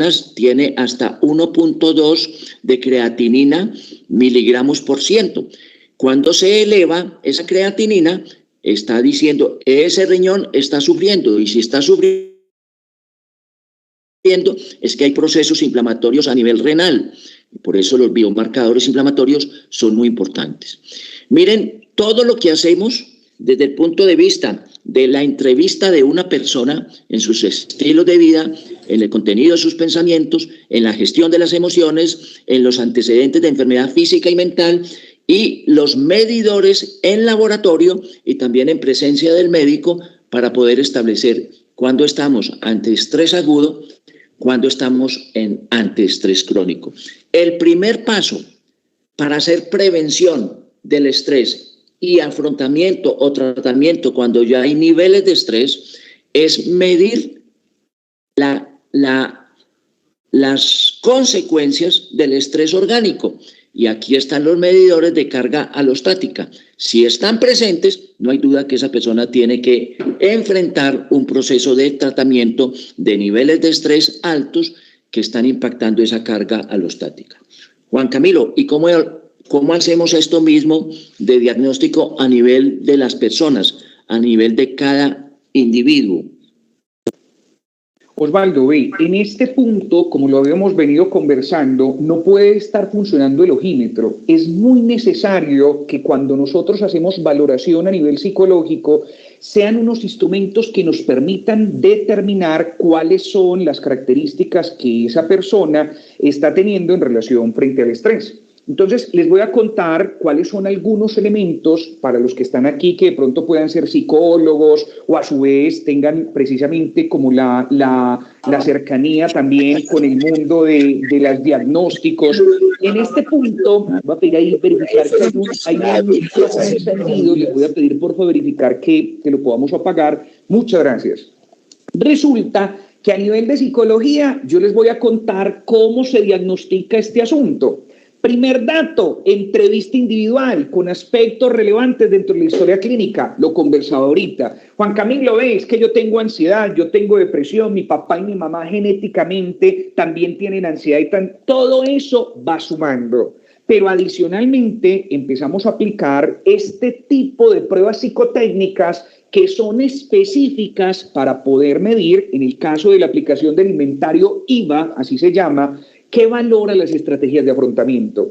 personas tiene hasta 1.2 de creatinina miligramos por ciento. Cuando se eleva esa creatinina, está diciendo, ese riñón está sufriendo, y si está sufriendo, es que hay procesos inflamatorios a nivel renal. Por eso los biomarcadores inflamatorios son muy importantes. Miren, todo lo que hacemos desde el punto de vista de la entrevista de una persona en sus estilos de vida, en el contenido de sus pensamientos, en la gestión de las emociones, en los antecedentes de enfermedad física y mental, y los medidores en laboratorio y también en presencia del médico para poder establecer cuándo estamos ante estrés agudo, cuándo estamos ante estrés crónico. El primer paso para hacer prevención del estrés y afrontamiento o tratamiento cuando ya hay niveles de estrés es medir las consecuencias del estrés orgánico. Y aquí están los medidores de carga alostática. Si están presentes, no hay duda que esa persona tiene que enfrentar un proceso de tratamiento de niveles de estrés altos que están impactando esa carga alostática. Juan Camilo, ¿y cómo hacemos esto mismo de diagnóstico a nivel de las personas, a nivel de cada individuo? Osvaldo, en este punto, como lo habíamos venido conversando, no puede estar funcionando el ojímetro. Es muy necesario que cuando nosotros hacemos valoración a nivel psicológico, sean unos instrumentos que nos permitan determinar cuáles son las características que esa persona está teniendo en relación frente al estrés. Entonces, les voy a contar cuáles son algunos elementos para los que están aquí que de pronto puedan ser psicólogos o a su vez tengan precisamente como la cercanía también con el mundo de los diagnósticos. En este punto, voy a pedir ahí verificar que hay un micrófono encendido, les voy a pedir por favor verificar que lo podamos apagar. Muchas gracias. Resulta que a nivel de psicología yo les voy a contar cómo se diagnostica este asunto. Primer dato, entrevista individual con aspectos relevantes dentro de la historia clínica. Lo conversaba ahorita. Juan Camilo, es que yo tengo ansiedad, yo tengo depresión, mi papá y mi mamá genéticamente también tienen ansiedad y todo eso va sumando. Pero adicionalmente empezamos a aplicar este tipo de pruebas psicotécnicas que son específicas para poder medir, en el caso de la aplicación del inventario IVA, así se llama, ¿qué valora las estrategias de afrontamiento?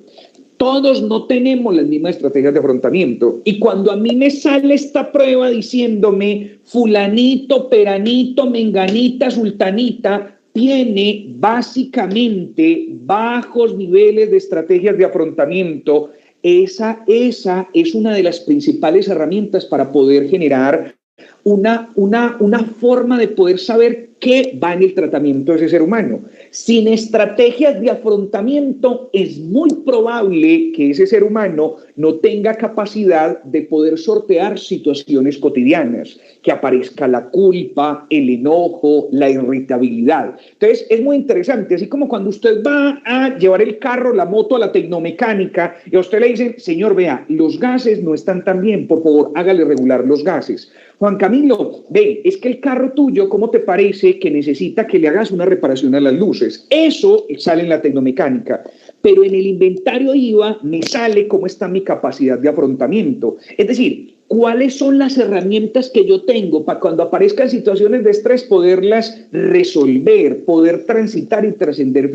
Todos no tenemos las mismas estrategias de afrontamiento. Y cuando a mí me sale esta prueba diciéndome fulanito, peranito, menganita, sultanita, tiene básicamente bajos niveles de estrategias de afrontamiento, esa es una de las principales herramientas para poder generar una forma de poder saber qué va en el tratamiento de ese ser humano. Sin estrategias de afrontamiento es muy probable que ese ser humano no tenga capacidad de poder sortear situaciones cotidianas, que aparezca la culpa, el enojo, la irritabilidad. Entonces es muy interesante, así como cuando usted va a llevar el carro, la moto a la tecnomecánica y a usted le dicen, señor, vea, los gases no están tan bien, por favor, hágale regular los gases. Juan Camilo, es que el carro tuyo, ¿cómo te parece que necesita que le hagas una reparación a las luces? Eso sale en la tecnomecánica, pero en el inventario IVA me sale cómo está mi capacidad de afrontamiento. Es decir, ¿cuáles son las herramientas que yo tengo para cuando aparezcan situaciones de estrés poderlas resolver, poder transitar y trascender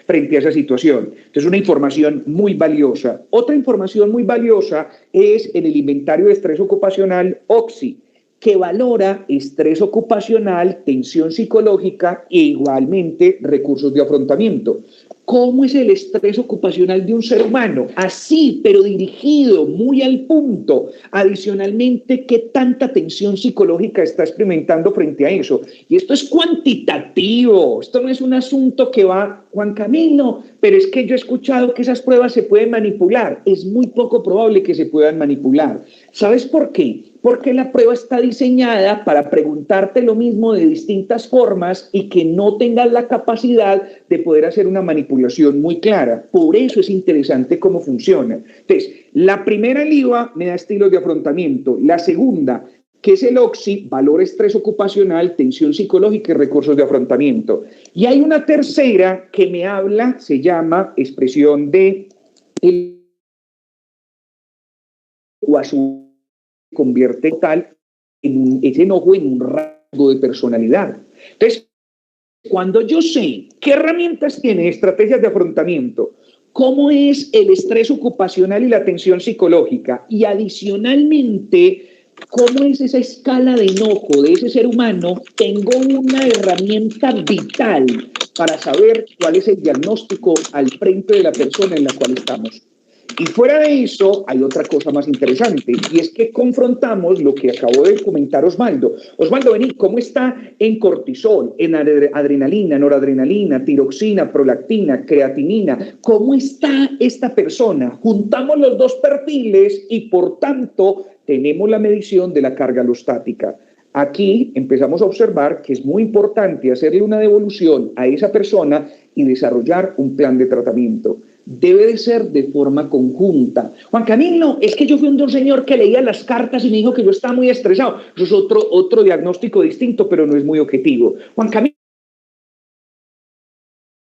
frente a esa situación? Entonces, una información muy valiosa. Otra información muy valiosa es en el inventario de estrés ocupacional OXI, que valora estrés ocupacional, tensión psicológica e igualmente recursos de afrontamiento. ¿Cómo es el estrés ocupacional de un ser humano? Así, pero dirigido, muy al punto. Adicionalmente, ¿qué tanta tensión psicológica está experimentando frente a eso? Y esto es cuantitativo, esto no es un asunto que va, Juan Camilo, pero es que yo he escuchado que esas pruebas se pueden manipular. Es muy poco probable que se puedan manipular. ¿Sabes por qué? Porque la prueba está diseñada para preguntarte lo mismo de distintas formas y que no tengas la capacidad de poder hacer una manipulación muy clara. Por eso es interesante cómo funciona. Entonces, la primera, el IVA, me da estilos de afrontamiento. La segunda, que es el OXI, valor, estrés ocupacional, tensión psicológica y recursos de afrontamiento. Y hay una tercera que me habla, se llama expresión de el o a su convierte tal ese enojo en un rasgo de personalidad. Entonces, cuando yo sé qué herramientas tiene estrategias de afrontamiento, cómo es el estrés ocupacional y la tensión psicológica, y adicionalmente cómo es esa escala de enojo de ese ser humano, tengo una herramienta vital para saber cuál es el diagnóstico al frente de la persona en la cual estamos. Y fuera de eso, hay otra cosa más interesante, y es que confrontamos lo que acabó de comentar Osvaldo. Osvaldo, vení, ¿cómo está en cortisol, en adrenalina, noradrenalina, tiroxina, prolactina, creatinina? ¿Cómo está esta persona? Juntamos los dos perfiles y, por tanto, tenemos la medición de la carga alostática. Aquí empezamos a observar que es muy importante hacerle una devolución a esa persona y desarrollar un plan de tratamiento. Debe de ser de forma conjunta. Juan Camilo, es que yo fui un señor que leía las cartas y me dijo que yo estaba muy estresado. Eso es otro diagnóstico distinto, pero no es muy objetivo. Juan Camilo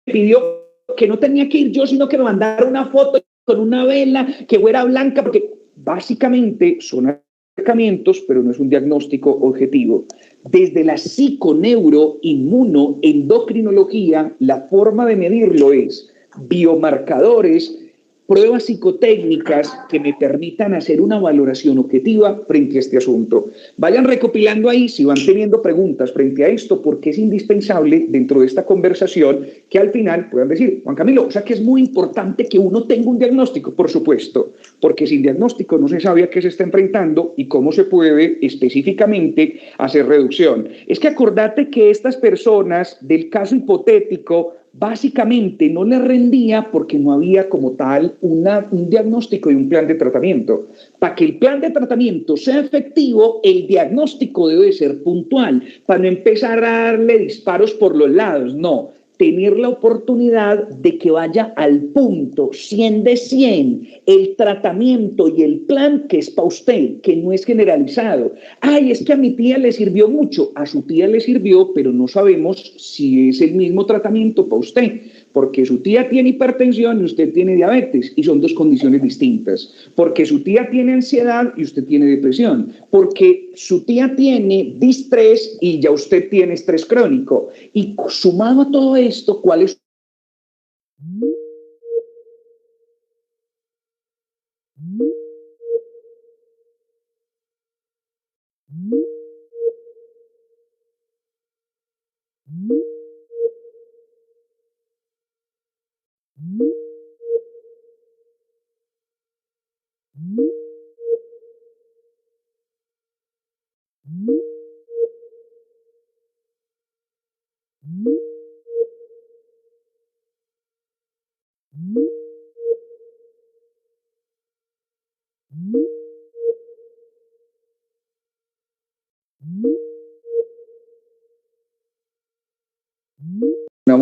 me pidió que no tenía que ir yo, sino que me mandara una foto con una vela que fuera blanca, porque básicamente son acercamientos, pero no es un diagnóstico objetivo. Desde la psiconeuroinmunoendocrinología, la forma de medirlo es biomarcadores, pruebas psicotécnicas que me permitan hacer una valoración objetiva frente a este asunto. Vayan recopilando ahí si van teniendo preguntas frente a esto, porque es indispensable dentro de esta conversación que al final puedan decir, Juan Camilo, o sea que es muy importante que uno tenga un diagnóstico, por supuesto, porque sin diagnóstico no se sabe a qué se está enfrentando y cómo se puede específicamente hacer reducción. Es que acordate que estas personas del caso hipotético básicamente no le rendía porque no había como tal un diagnóstico y un plan de tratamiento. Para que el plan de tratamiento sea efectivo, el diagnóstico debe ser puntual, para no empezar a darle disparos por los lados, no. Tener la oportunidad de que vaya al punto, 100 de 100, el tratamiento y el plan que es para usted, que no es generalizado. Ay, es que a mi tía le sirvió mucho, a su tía le sirvió, pero no sabemos si es el mismo tratamiento para usted, porque su tía tiene hipertensión y usted tiene diabetes, y son dos condiciones distintas. Porque su tía tiene ansiedad y usted tiene depresión. Porque su tía tiene distrés y ya usted tiene estrés crónico. Y sumado a todo esto, ¿cuál es?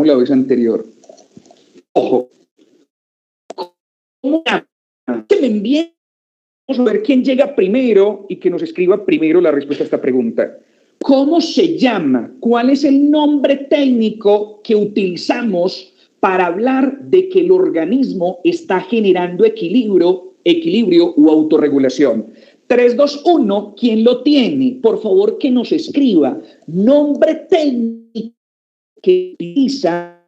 La vez anterior. Ojo. Que me envíen. Vamos a ver quién llega primero y que nos escriba primero la respuesta a esta pregunta. ¿Cómo se llama? ¿Cuál es el nombre técnico que utilizamos para hablar de que el organismo está generando equilibrio u autorregulación? 3, 2, 1, ¿quién lo tiene? Por favor, que nos escriba. Nombre técnico que utiliza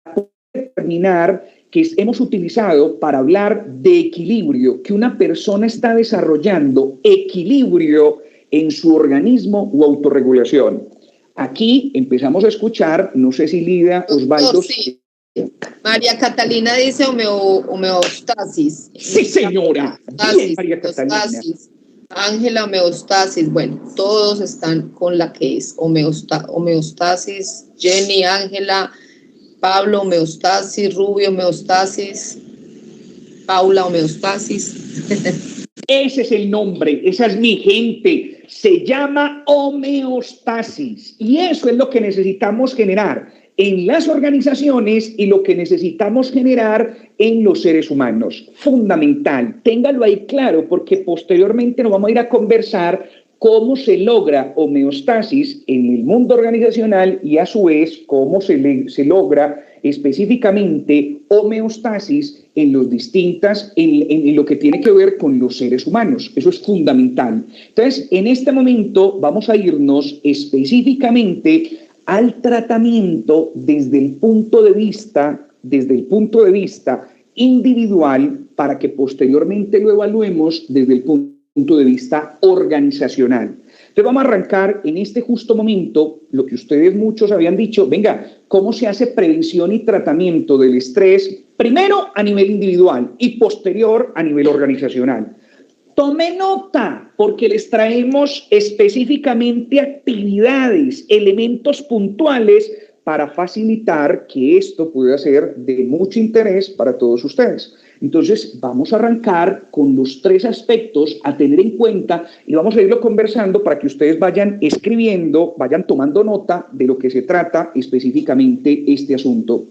para determinar que hemos utilizado para hablar de equilibrio, que una persona está desarrollando equilibrio en su organismo u autorregulación. Aquí empezamos a escuchar, no sé si Lida, Osvaldo... Sí. María Catalina dice homeostasis. Sí, señora. Bien, María Catalina. Ángela, homeostasis. Bueno, todos están con la que es homeostasis. Jenny, Ángela, Pablo, homeostasis. Rubio, homeostasis. Paula, homeostasis. Ese es el nombre, esa es mi gente. Se llama homeostasis. Y eso es lo que necesitamos generar en las organizaciones y lo que necesitamos generar en los seres humanos. Fundamental. Téngalo ahí claro, porque posteriormente nos vamos a ir a conversar cómo se logra homeostasis en el mundo organizacional y a su vez cómo se logra específicamente homeostasis en lo que tiene que ver con los seres humanos. Eso es fundamental. Entonces, en este momento vamos a irnos específicamente al tratamiento desde el punto de vista individual, para que posteriormente lo evaluemos desde el punto de vista organizacional. Entonces vamos a arrancar en este justo momento lo que ustedes muchos habían dicho, venga, ¿cómo se hace prevención y tratamiento del estrés? Primero a nivel individual y posterior a nivel organizacional. Tome nota, porque les traemos específicamente actividades, elementos puntuales para facilitar que esto pueda ser de mucho interés para todos ustedes. Entonces, vamos a arrancar con los 3 aspectos a tener en cuenta y vamos a irlo conversando para que ustedes vayan escribiendo, vayan tomando nota de lo que se trata específicamente este asunto.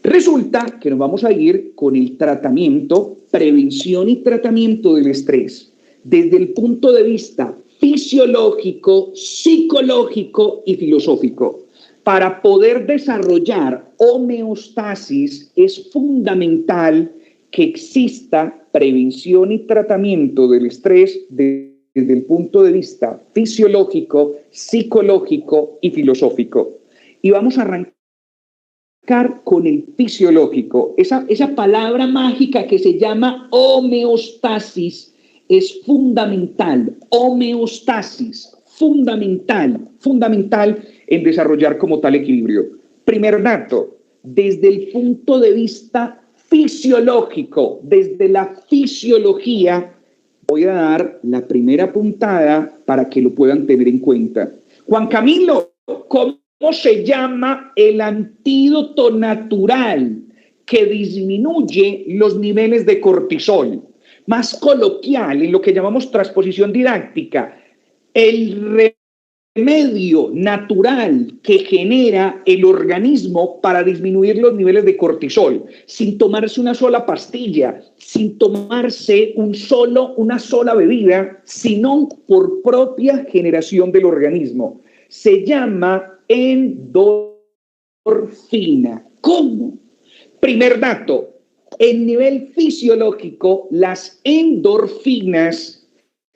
Resulta que nos vamos a ir con el tratamiento, prevención y tratamiento del estrés, desde el punto de vista fisiológico, psicológico y filosófico. Para poder desarrollar homeostasis es fundamental que exista prevención y tratamiento del estrés desde el punto de vista fisiológico, psicológico y filosófico. Y vamos a arrancar con el fisiológico. Esa palabra mágica que se llama homeostasis es fundamental. Homeostasis, fundamental en desarrollar como tal equilibrio. Primer dato, desde el punto de vista fisiológico, desde la fisiología, voy a dar la primera puntada para que lo puedan tener en cuenta. Juan Camilo, ¿cómo se llama el antídoto natural que disminuye los niveles de cortisol? Más coloquial, en lo que llamamos transposición didáctica, el remedio natural que genera el organismo para disminuir los niveles de cortisol, sin tomarse una sola pastilla, sin tomarse una sola bebida, sino por propia generación del organismo. Se llama endorfina. ¿Cómo? Primer dato, en nivel fisiológico, las endorfinas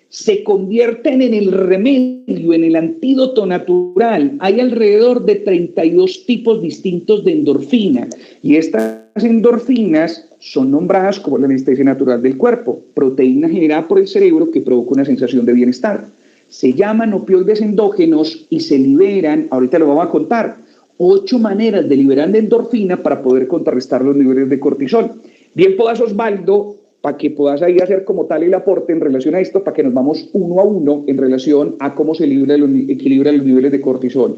se convierten en el remedio, en el antídoto natural. Hay alrededor de 32 tipos distintos de endorfina y estas endorfinas son nombradas como la anestesia natural del cuerpo, proteína generada por el cerebro que provoca una sensación de bienestar. Se llaman opioides endógenos y se liberan, ahorita lo vamos a contar, 8 maneras de liberar endorfina para poder contrarrestar los niveles de cortisol. Bien puedas, Osvaldo, para que puedas ahí hacer como tal el aporte en relación a esto, para que nos vamos uno a uno en relación a cómo se equilibra los niveles de cortisol.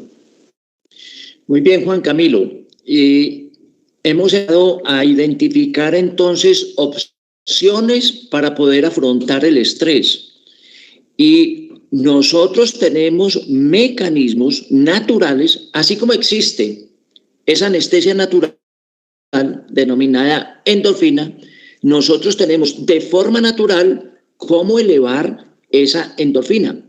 Muy bien, Juan Camilo. Hemos llegado a identificar entonces opciones para poder afrontar el estrés. Y nosotros tenemos mecanismos naturales, así como existe esa anestesia natural denominada endorfina. Nosotros tenemos de forma natural cómo elevar esa endorfina.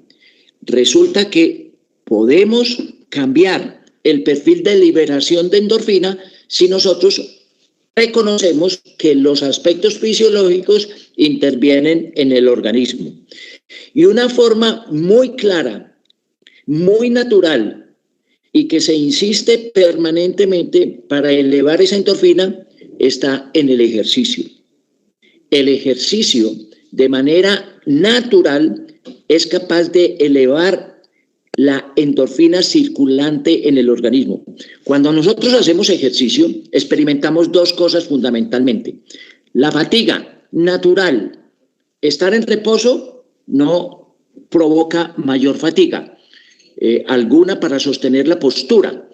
Resulta que podemos cambiar el perfil de liberación de endorfina si nosotros reconocemos que los aspectos fisiológicos intervienen en el organismo. Y una forma muy clara, muy natural y que se insiste permanentemente para elevar esa endorfina está en el ejercicio. El ejercicio de manera natural es capaz de elevar la endorfina circulante en el organismo. Cuando nosotros hacemos ejercicio, experimentamos 2 cosas fundamentalmente. La fatiga natural. Estar en reposo no provoca mayor fatiga alguna para sostener la postura.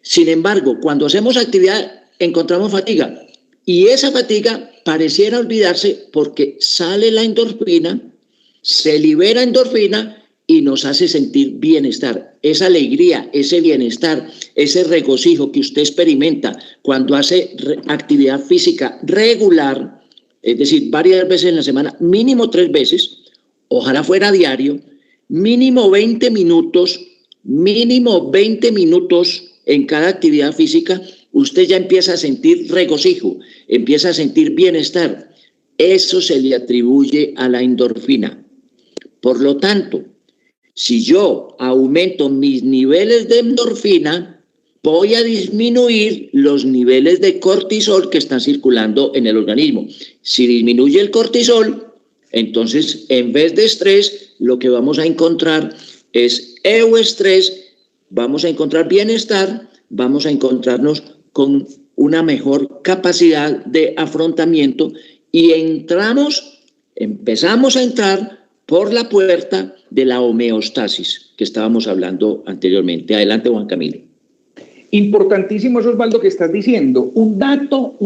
Sin embargo, cuando hacemos actividad encontramos fatiga y esa fatiga pareciera olvidarse porque sale la endorfina, se libera endorfina y nos hace sentir bienestar. Esa alegría, ese bienestar, ese regocijo que usted experimenta cuando hace actividad física regular, es decir, varias veces en la semana, mínimo 3 veces, ojalá fuera diario, mínimo 20 minutos en cada actividad física, usted ya empieza a sentir regocijo, empieza a sentir bienestar. Eso se le atribuye a la endorfina. Por lo tanto, si yo aumento mis niveles de endorfina, voy a disminuir los niveles de cortisol que están circulando en el organismo. Si disminuye el cortisol, entonces en vez de estrés, lo que vamos a encontrar es euestrés, vamos a encontrar bienestar, vamos a encontrarnos con una mejor capacidad de afrontamiento y empezamos a entrar por la puerta de la homeostasis que estábamos hablando anteriormente. Adelante, Juan Camilo. Importantísimo eso, Osvaldo, que estás diciendo. Un dato.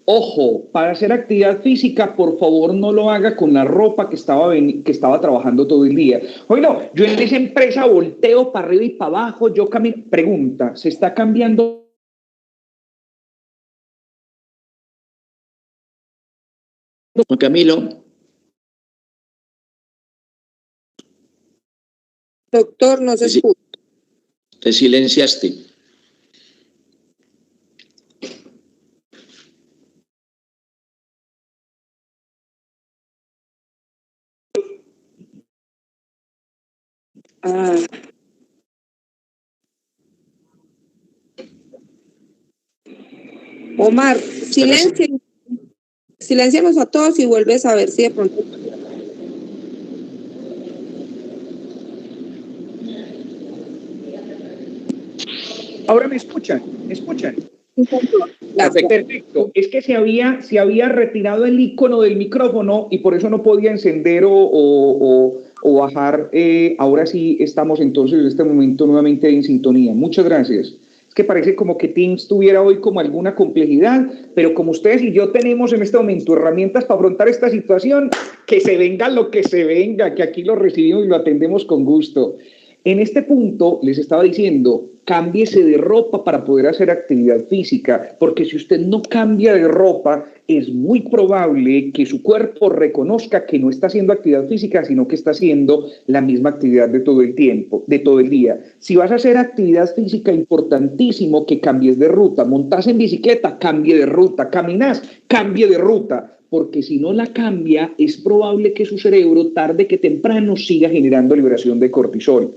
Ojo, para hacer actividad física, por favor, no lo haga con la ropa que estaba trabajando todo el día. Oye, yo en esa empresa volteo para arriba y para abajo, yo camino. Pregunta, ¿se está cambiando? Juan Camilo. Doctor, no se escucha. Te silenciaste. Omar, silenciamos a todos y vuelves a ver si de pronto. Ahora me escuchan. Perfecto. Es que se había retirado el icono del micrófono y por eso no podía encender o bajar. Ahora sí estamos entonces en este momento nuevamente en sintonía. Muchas gracias. Es que parece como que Teams tuviera hoy como alguna complejidad, pero como ustedes y yo tenemos en este momento herramientas para afrontar esta situación, que se venga lo que se venga, que aquí lo recibimos y lo atendemos con gusto. En este punto les estaba diciendo, cámbiese de ropa para poder hacer actividad física, porque si usted no cambia de ropa, es muy probable que su cuerpo reconozca que no está haciendo actividad física, sino que está haciendo la misma actividad de todo el tiempo, de todo el día. Si vas a hacer actividad física, importantísimo que cambies de ruta. Montás en bicicleta, cambie de ruta. Caminás, cambie de ruta. Porque si no la cambia, es probable que su cerebro, tarde que temprano, siga generando liberación de cortisol.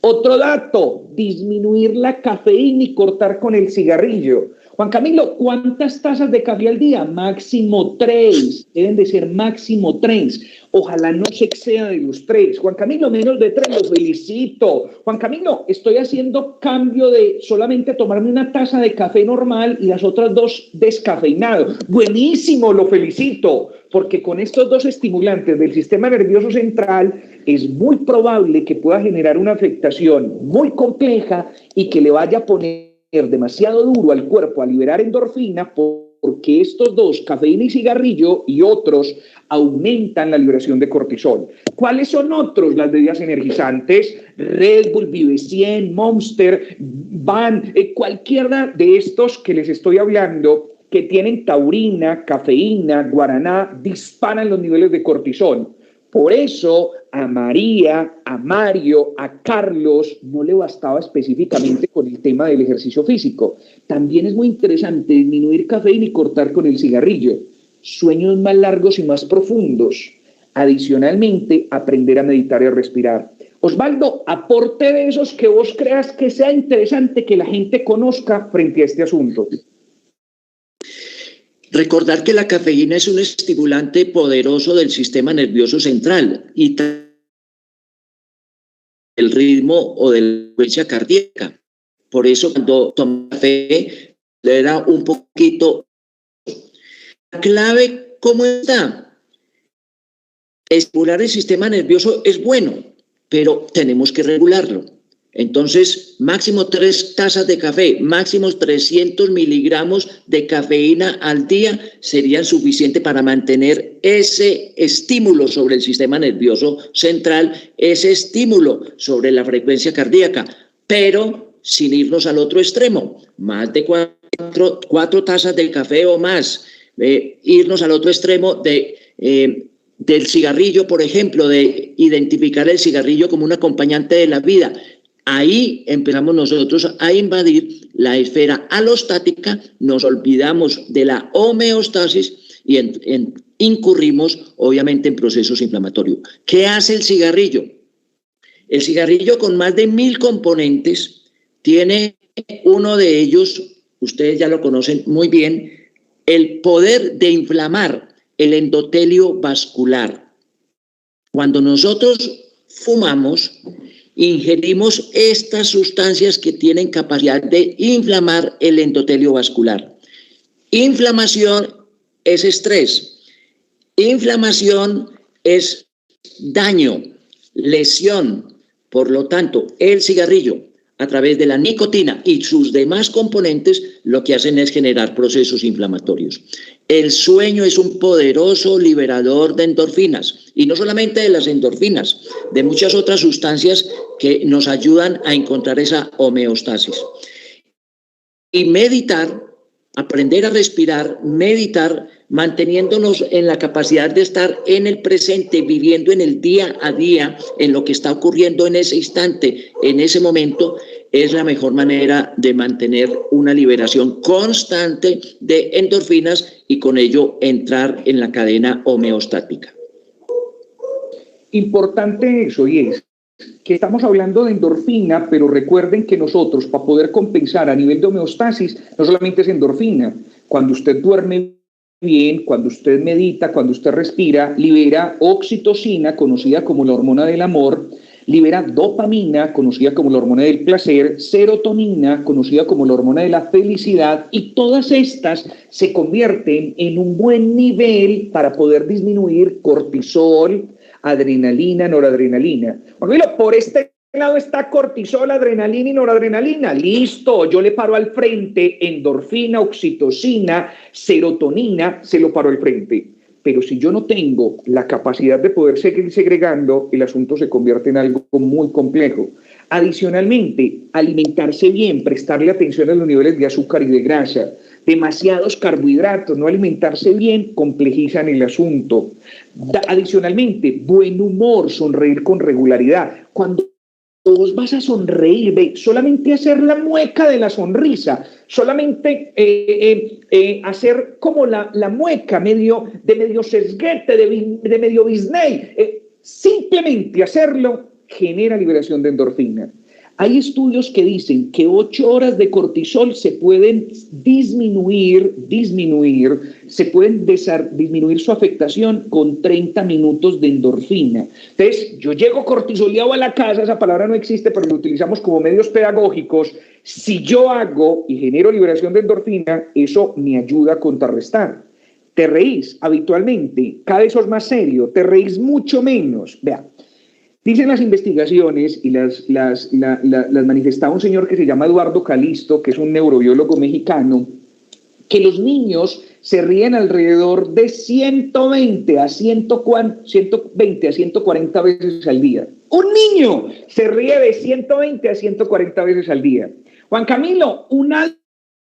Otro dato, disminuir la cafeína y cortar con el cigarrillo. Juan Camilo, ¿cuántas tazas de café al día? Máximo 3, deben de ser máximo 3. Ojalá no se exceda de los 3. Juan Camilo, menos de 3, lo felicito. Juan Camilo, estoy haciendo cambio de solamente tomarme una taza de café normal y las otras 2 descafeinado. Buenísimo, lo felicito. Porque con estos 2 estimulantes del sistema nervioso central es muy probable que pueda generar una afectación muy compleja y que le vaya a poner demasiado duro al cuerpo a liberar endorfina, porque estos 2, cafeína y cigarrillo y otros, aumentan la liberación de cortisol. ¿Cuáles son otros? Las bebidas energizantes, Red Bull, Vive 100, Monster, Van, cualquiera de estos que les estoy hablando, que tienen taurina, cafeína, guaraná, disparan los niveles de cortisol. Por eso a María, a Mario, a Carlos no le bastaba específicamente con el tema del ejercicio físico. También es muy interesante disminuir cafeína y cortar con el cigarrillo. Sueños más largos y más profundos. Adicionalmente, aprender a meditar y a respirar. Osvaldo, aporte de esos que vos creas que sea interesante que la gente conozca frente a este asunto. Recordar que la cafeína es un estimulante poderoso del sistema nervioso central y el ritmo o de la frecuencia cardíaca. Por eso cuando toma café le da un poquito. La clave, ¿cómo está? Estimular el sistema nervioso es bueno, pero tenemos que regularlo. Entonces, máximo 3 tazas de café, máximo 300 miligramos de cafeína al día serían suficientes para mantener ese estímulo sobre el sistema nervioso central, ese estímulo sobre la frecuencia cardíaca, pero sin irnos al otro extremo, más de 4 tazas de café o más, irnos al otro extremo de del cigarrillo, por ejemplo, de identificar el cigarrillo como un acompañante de la vida. Ahí empezamos nosotros a invadir la esfera alostática, nos olvidamos de la homeostasis y incurrimos obviamente en procesos inflamatorios. ¿Qué hace el cigarrillo? El cigarrillo, con más de 1000 componentes, tiene uno de ellos, ustedes ya lo conocen muy bien, el poder de inflamar el endotelio vascular. Cuando nosotros fumamos, ingerimos estas sustancias que tienen capacidad de inflamar el endotelio vascular. Inflamación es estrés. Inflamación es daño, lesión. Por lo tanto, el cigarrillo, a través de la nicotina y sus demás componentes, lo que hacen es generar procesos inflamatorios. El sueño es un poderoso liberador de endorfinas, y no solamente de las endorfinas, de muchas otras sustancias que nos ayudan a encontrar esa homeostasis. Y meditar, aprender a respirar, meditar, manteniéndonos en la capacidad de estar en el presente, viviendo en el día a día, en lo que está ocurriendo en ese instante, en ese momento, es la mejor manera de mantener una liberación constante de endorfinas y con ello entrar en la cadena homeostática. Importante eso, y es que estamos hablando de endorfina, pero recuerden que nosotros, para poder compensar a nivel de homeostasis, no solamente es endorfina. Cuando usted duerme bien, cuando usted medita, cuando usted respira, libera oxitocina, conocida como la hormona del amor, libera dopamina, conocida como la hormona del placer, serotonina, conocida como la hormona de la felicidad, y todas estas se convierten en un buen nivel para poder disminuir cortisol, adrenalina, noradrenalina. Bueno, por este lado está cortisol, adrenalina y noradrenalina. Listo, yo le paro al frente endorfina, oxitocina, serotonina, se lo paro al frente. Pero si yo no tengo la capacidad de poder seguir segregando, el asunto se convierte en algo muy complejo. Adicionalmente, alimentarse bien, prestarle atención a los niveles de azúcar y de grasa. Demasiados carbohidratos, no alimentarse bien, complejizan el asunto. Adicionalmente, buen humor, sonreír con regularidad. Cuando vos vas a sonreír, ve, solamente hacer la mueca de la sonrisa, solamente hacer como la mueca de medio sesguete, de medio Disney, simplemente hacerlo genera liberación de endorfina. Hay estudios que dicen que 8 horas de cortisol se pueden disminuir su afectación con 30 minutos de endorfina. Entonces, yo llego cortisoleado a la casa, esa palabra no existe, pero lo utilizamos como medios pedagógicos. Si yo hago y genero liberación de endorfina, eso me ayuda a contrarrestar. Te reís habitualmente, cada vez sos más serio, te reís mucho menos. Vea. Dicen las investigaciones, y las manifestaba un señor que se llama Eduardo Calisto, que es un neurobiólogo mexicano, que los niños se ríen alrededor de 120 a 140 veces al día. Un niño se ríe de 120 a 140 veces al día. Juan Camilo, un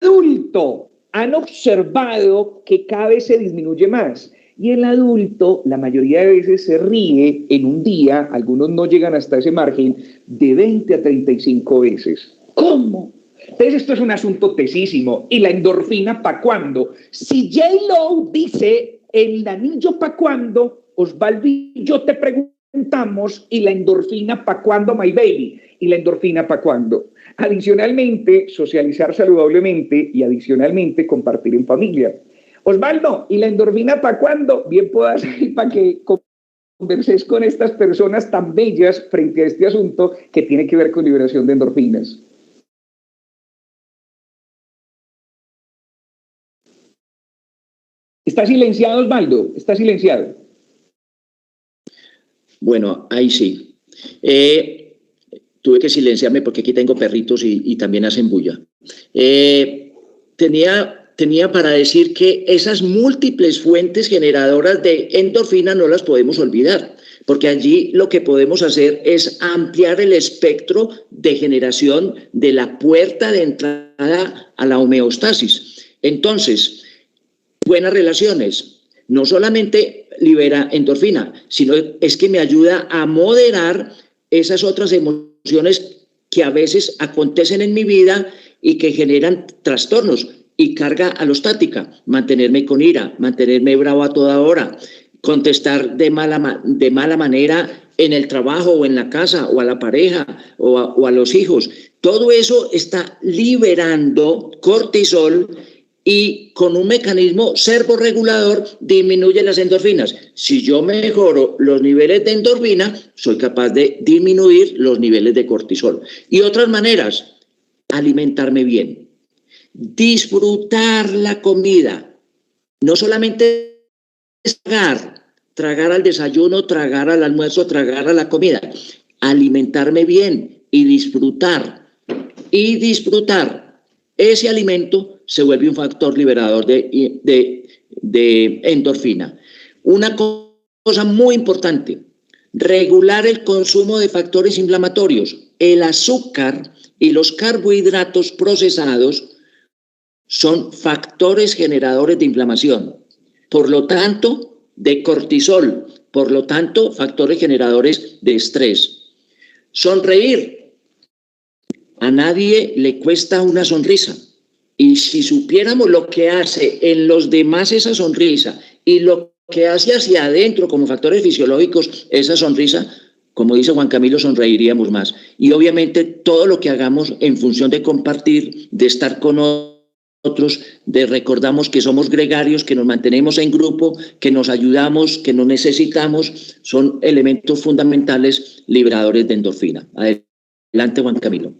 adulto, han observado que cada vez se disminuye más. Y el adulto, la mayoría de veces, se ríe en un día, algunos no llegan hasta ese margen, de 20 a 35 veces. ¿Cómo? Entonces esto es un asunto tesísimo. ¿Y la endorfina para cuándo? Si J-Lo dice el anillo para cuándo, Osvaldo y yo te preguntamos, ¿y la endorfina para cuándo, my baby? ¿Y la endorfina para cuándo? Adicionalmente, socializar saludablemente y adicionalmente compartir en familia. Osvaldo, ¿y la endorfina para cuándo? Bien puedo hacer para que converses con estas personas tan bellas frente a este asunto que tiene que ver con liberación de endorfinas. ¿Está silenciado, Osvaldo? ¿Está silenciado? Bueno, ahí sí. Tuve que silenciarme porque aquí tengo perritos y también hacen bulla. Tenía para decir que esas múltiples fuentes generadoras de endorfina no las podemos olvidar, porque allí lo que podemos hacer es ampliar el espectro de generación de la puerta de entrada a la homeostasis. Entonces, buenas relaciones, no solamente libera endorfina, sino es que me ayuda a moderar esas otras emociones que a veces acontecen en mi vida y que generan trastornos y carga alostática, mantenerme con ira, mantenerme bravo a toda hora, contestar de mala manera en el trabajo o en la casa o a la pareja o a los hijos. Todo eso está liberando cortisol y con un mecanismo servorregulador disminuye las endorfinas. Si yo mejoro los niveles de endorfina, soy capaz de disminuir los niveles de cortisol. Y otras maneras, alimentarme bien, disfrutar la comida, no solamente tragar al desayuno, tragar al almuerzo, tragar a la comida, alimentarme bien y disfrutar. Ese alimento se vuelve un factor liberador de endorfina. Una cosa muy importante, regular el consumo de factores inflamatorios. El azúcar y los carbohidratos procesados son factores generadores de inflamación, por lo tanto, de cortisol, por lo tanto, factores generadores de estrés. Sonreír. A nadie le cuesta una sonrisa. Y si supiéramos lo que hace en los demás esa sonrisa y lo que hace hacia adentro como factores fisiológicos esa sonrisa, como dice Juan Camilo, sonreiríamos más. Y obviamente todo lo que hagamos en función de compartir, de estar con otros, de recordamos que somos gregarios, que nos mantenemos en grupo, que nos ayudamos, que nos necesitamos, son elementos fundamentales liberadores de endorfina. Adelante, Juan Camilo.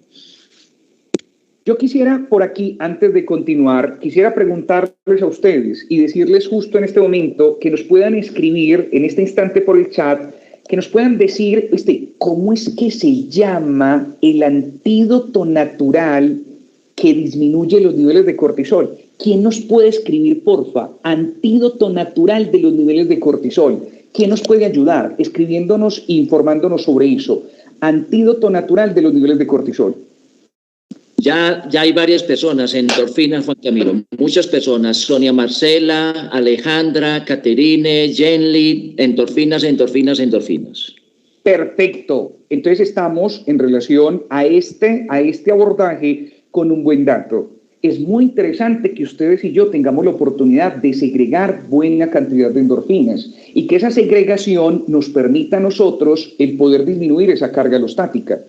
Yo quisiera por aquí, antes de continuar, quisiera preguntarles a ustedes y decirles justo en este momento que nos puedan escribir en este instante por el chat, que nos puedan decir cómo es que se llama el antídoto natural que disminuye los niveles de cortisol. ¿Quién nos puede escribir, porfa? Antídoto natural de los niveles de cortisol. ¿Quién nos puede ayudar escribiéndonos e informándonos sobre eso? Antídoto natural de los niveles de cortisol. Ya hay varias personas, endorfinas, Juan Camilo, muchas personas, Sonia Marcela, Alejandra, Caterine, Jenly, endorfinas. Perfecto. Entonces estamos en relación a este abordaje con un buen dato. Es muy interesante que ustedes y yo tengamos la oportunidad de segregar buena cantidad de endorfinas y que esa segregación nos permita a nosotros el poder disminuir esa carga alostática.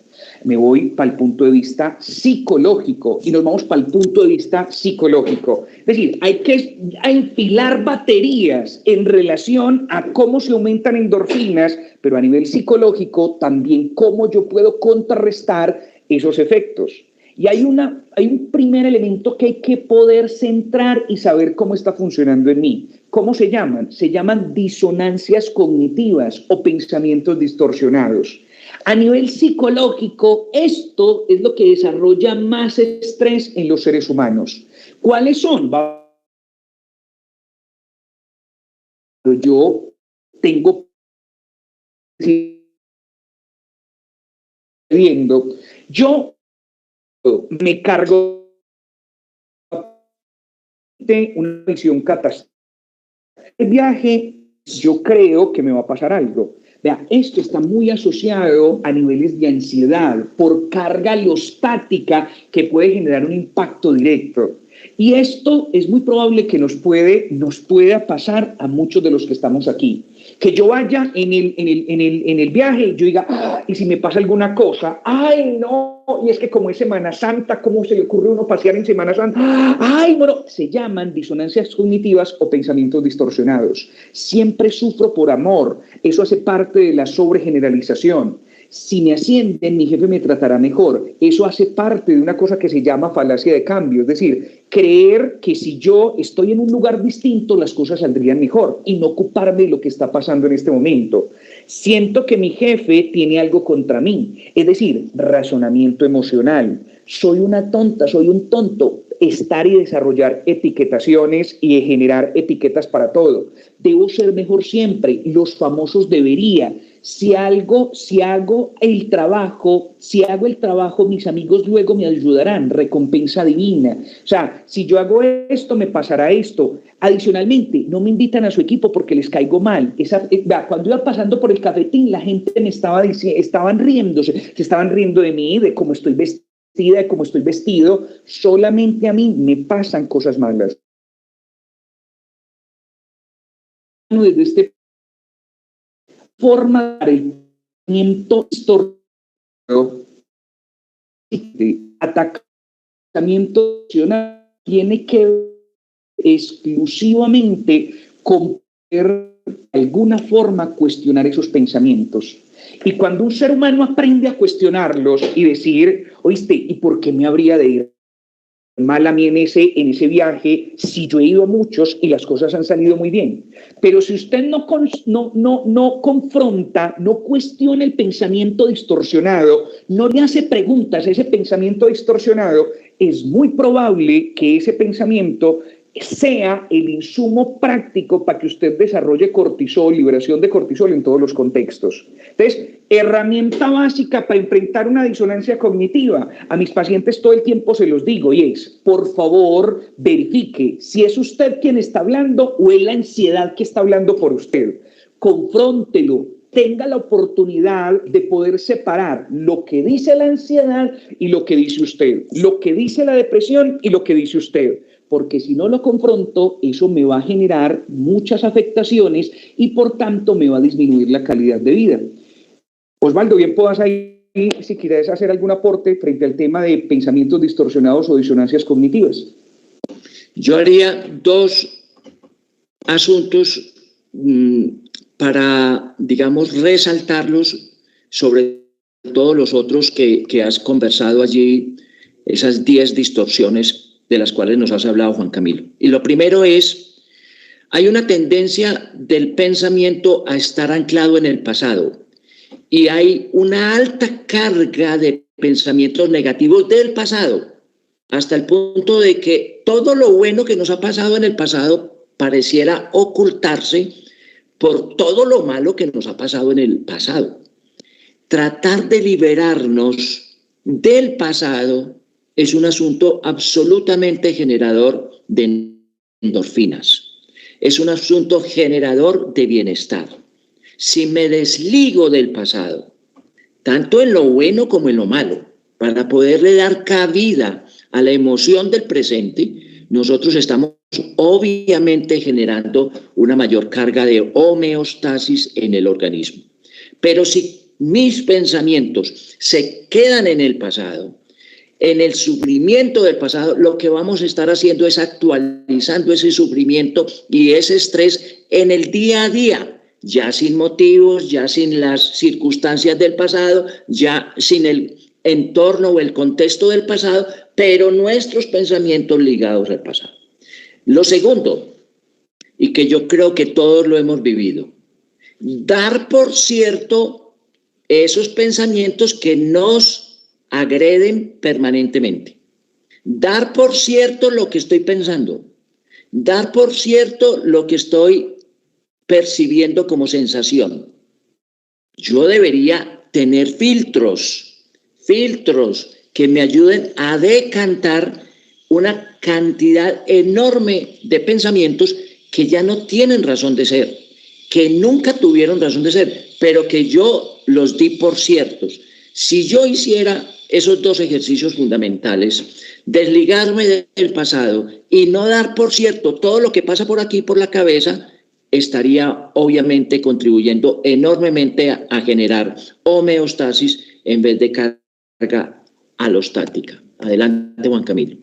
Me voy para el punto de vista psicológico y nos vamos para el punto de vista psicológico. Es decir, hay que enfilar baterías en relación a cómo se aumentan endorfinas, pero a nivel psicológico también cómo yo puedo contrarrestar esos efectos. Y hay un primer elemento que hay que poder centrar y saber cómo está funcionando en mí. ¿Cómo se llaman? Se llaman disonancias cognitivas o pensamientos distorsionados. A nivel psicológico, esto es lo que desarrolla más estrés en los seres humanos. ¿Cuáles son? Yo tengo yo me cargo de una visión catastrófica. El viaje, yo creo que me va a pasar algo. Vea, esto está muy asociado a niveles de ansiedad por carga alostática que puede generar un impacto directo. Y esto es muy probable que nos pueda pasar a muchos de los que estamos aquí. Que yo vaya en el viaje y yo diga, ¿y si me pasa alguna cosa? ¡Ay, no! Y es que como es Semana Santa, ¿cómo se le ocurre a uno pasear en Semana Santa? ¡Ay, bueno! Se llaman disonancias cognitivas o pensamientos distorsionados. Siempre sufro por amor. Eso hace parte de la sobregeneralización. Si me ascienden, mi jefe me tratará mejor. Eso hace parte de una cosa que se llama falacia de cambio. Es decir, creer que si yo estoy en un lugar distinto, las cosas saldrían mejor y no ocuparme de lo que está pasando en este momento. Siento que mi jefe tiene algo contra mí. Es decir, razonamiento emocional. Soy una tonta, soy un tonto. estar y desarrollar etiquetaciones y generar etiquetas para todo. Debo ser mejor siempre, los famosos debería. Si hago el trabajo, mis amigos luego me ayudarán, recompensa divina. O sea, si yo hago esto, me pasará esto. Adicionalmente, no me invitan a su equipo porque les caigo mal. Cuando iba pasando por el cafetín, la gente me estaba diciendo, se estaban riendo de mí, de cómo estoy vestida, de cómo estoy vestido. Solamente a mí me pasan cosas malas. Desde este forma de pensamiento atacamiento tiene que ver exclusivamente con poder de alguna forma cuestionar esos pensamientos. Y cuando un ser humano aprende a cuestionarlos y decir, oíste, ¿y por qué me habría de ir mal a mí en ese viaje si yo he ido a muchos y las cosas han salido muy bien? Pero si usted no confronta, no cuestiona el pensamiento distorsionado, no le hace preguntas a ese pensamiento distorsionado, es muy probable que ese pensamiento sea el insumo práctico para que usted desarrolle cortisol, liberación de cortisol en todos los contextos. Entonces, herramienta básica para enfrentar una disonancia cognitiva. A mis pacientes todo el tiempo se los digo y es, por favor, verifique si es usted quien está hablando o es la ansiedad que está hablando por usted. Confróntelo, tenga la oportunidad de poder separar lo que dice la ansiedad y lo que dice usted, lo que dice la depresión y lo que dice usted. Porque si no lo confronto, eso me va a generar muchas afectaciones y por tanto me va a disminuir la calidad de vida. Osvaldo, bien puedas ahí, si quieres hacer algún aporte frente al tema de pensamientos distorsionados o disonancias cognitivas. Yo haría dos asuntos para, digamos, resaltarlos sobre todos los otros que has conversado allí, esas 10 distorsiones de las cuales nos has hablado, Juan Camilo. Y lo primero es, hay una tendencia del pensamiento a estar anclado en el pasado y hay una alta carga de pensamientos negativos del pasado, hasta el punto de que todo lo bueno que nos ha pasado en el pasado pareciera ocultarse por todo lo malo que nos ha pasado en el pasado. Tratar de liberarnos del pasado es un asunto absolutamente generador de endorfinas. Es un asunto generador de bienestar. Si me desligo del pasado, tanto en lo bueno como en lo malo, para poderle dar cabida a la emoción del presente, nosotros estamos obviamente generando una mayor carga de homeostasis en el organismo. Pero si mis pensamientos se quedan en el pasado, en el sufrimiento del pasado, lo que vamos a estar haciendo es actualizando ese sufrimiento y ese estrés en el día a día, ya sin motivos, ya sin las circunstancias del pasado, ya sin el entorno o el contexto del pasado, pero nuestros pensamientos ligados al pasado. Lo segundo, y que yo creo que todos lo hemos vivido, dar por cierto esos pensamientos que nos agreden permanentemente. Dar por cierto lo que estoy pensando. Dar por cierto lo que estoy percibiendo como sensación. Yo debería tener filtros que me ayuden a decantar una cantidad enorme de pensamientos que ya no tienen razón de ser, que nunca tuvieron razón de ser, pero que yo los di por ciertos. Si yo hiciera esos dos ejercicios fundamentales, desligarme del pasado y no dar por cierto todo lo que pasa por aquí, por la cabeza, estaría obviamente contribuyendo enormemente a generar homeostasis en vez de carga alostática. Adelante, Juan Camilo.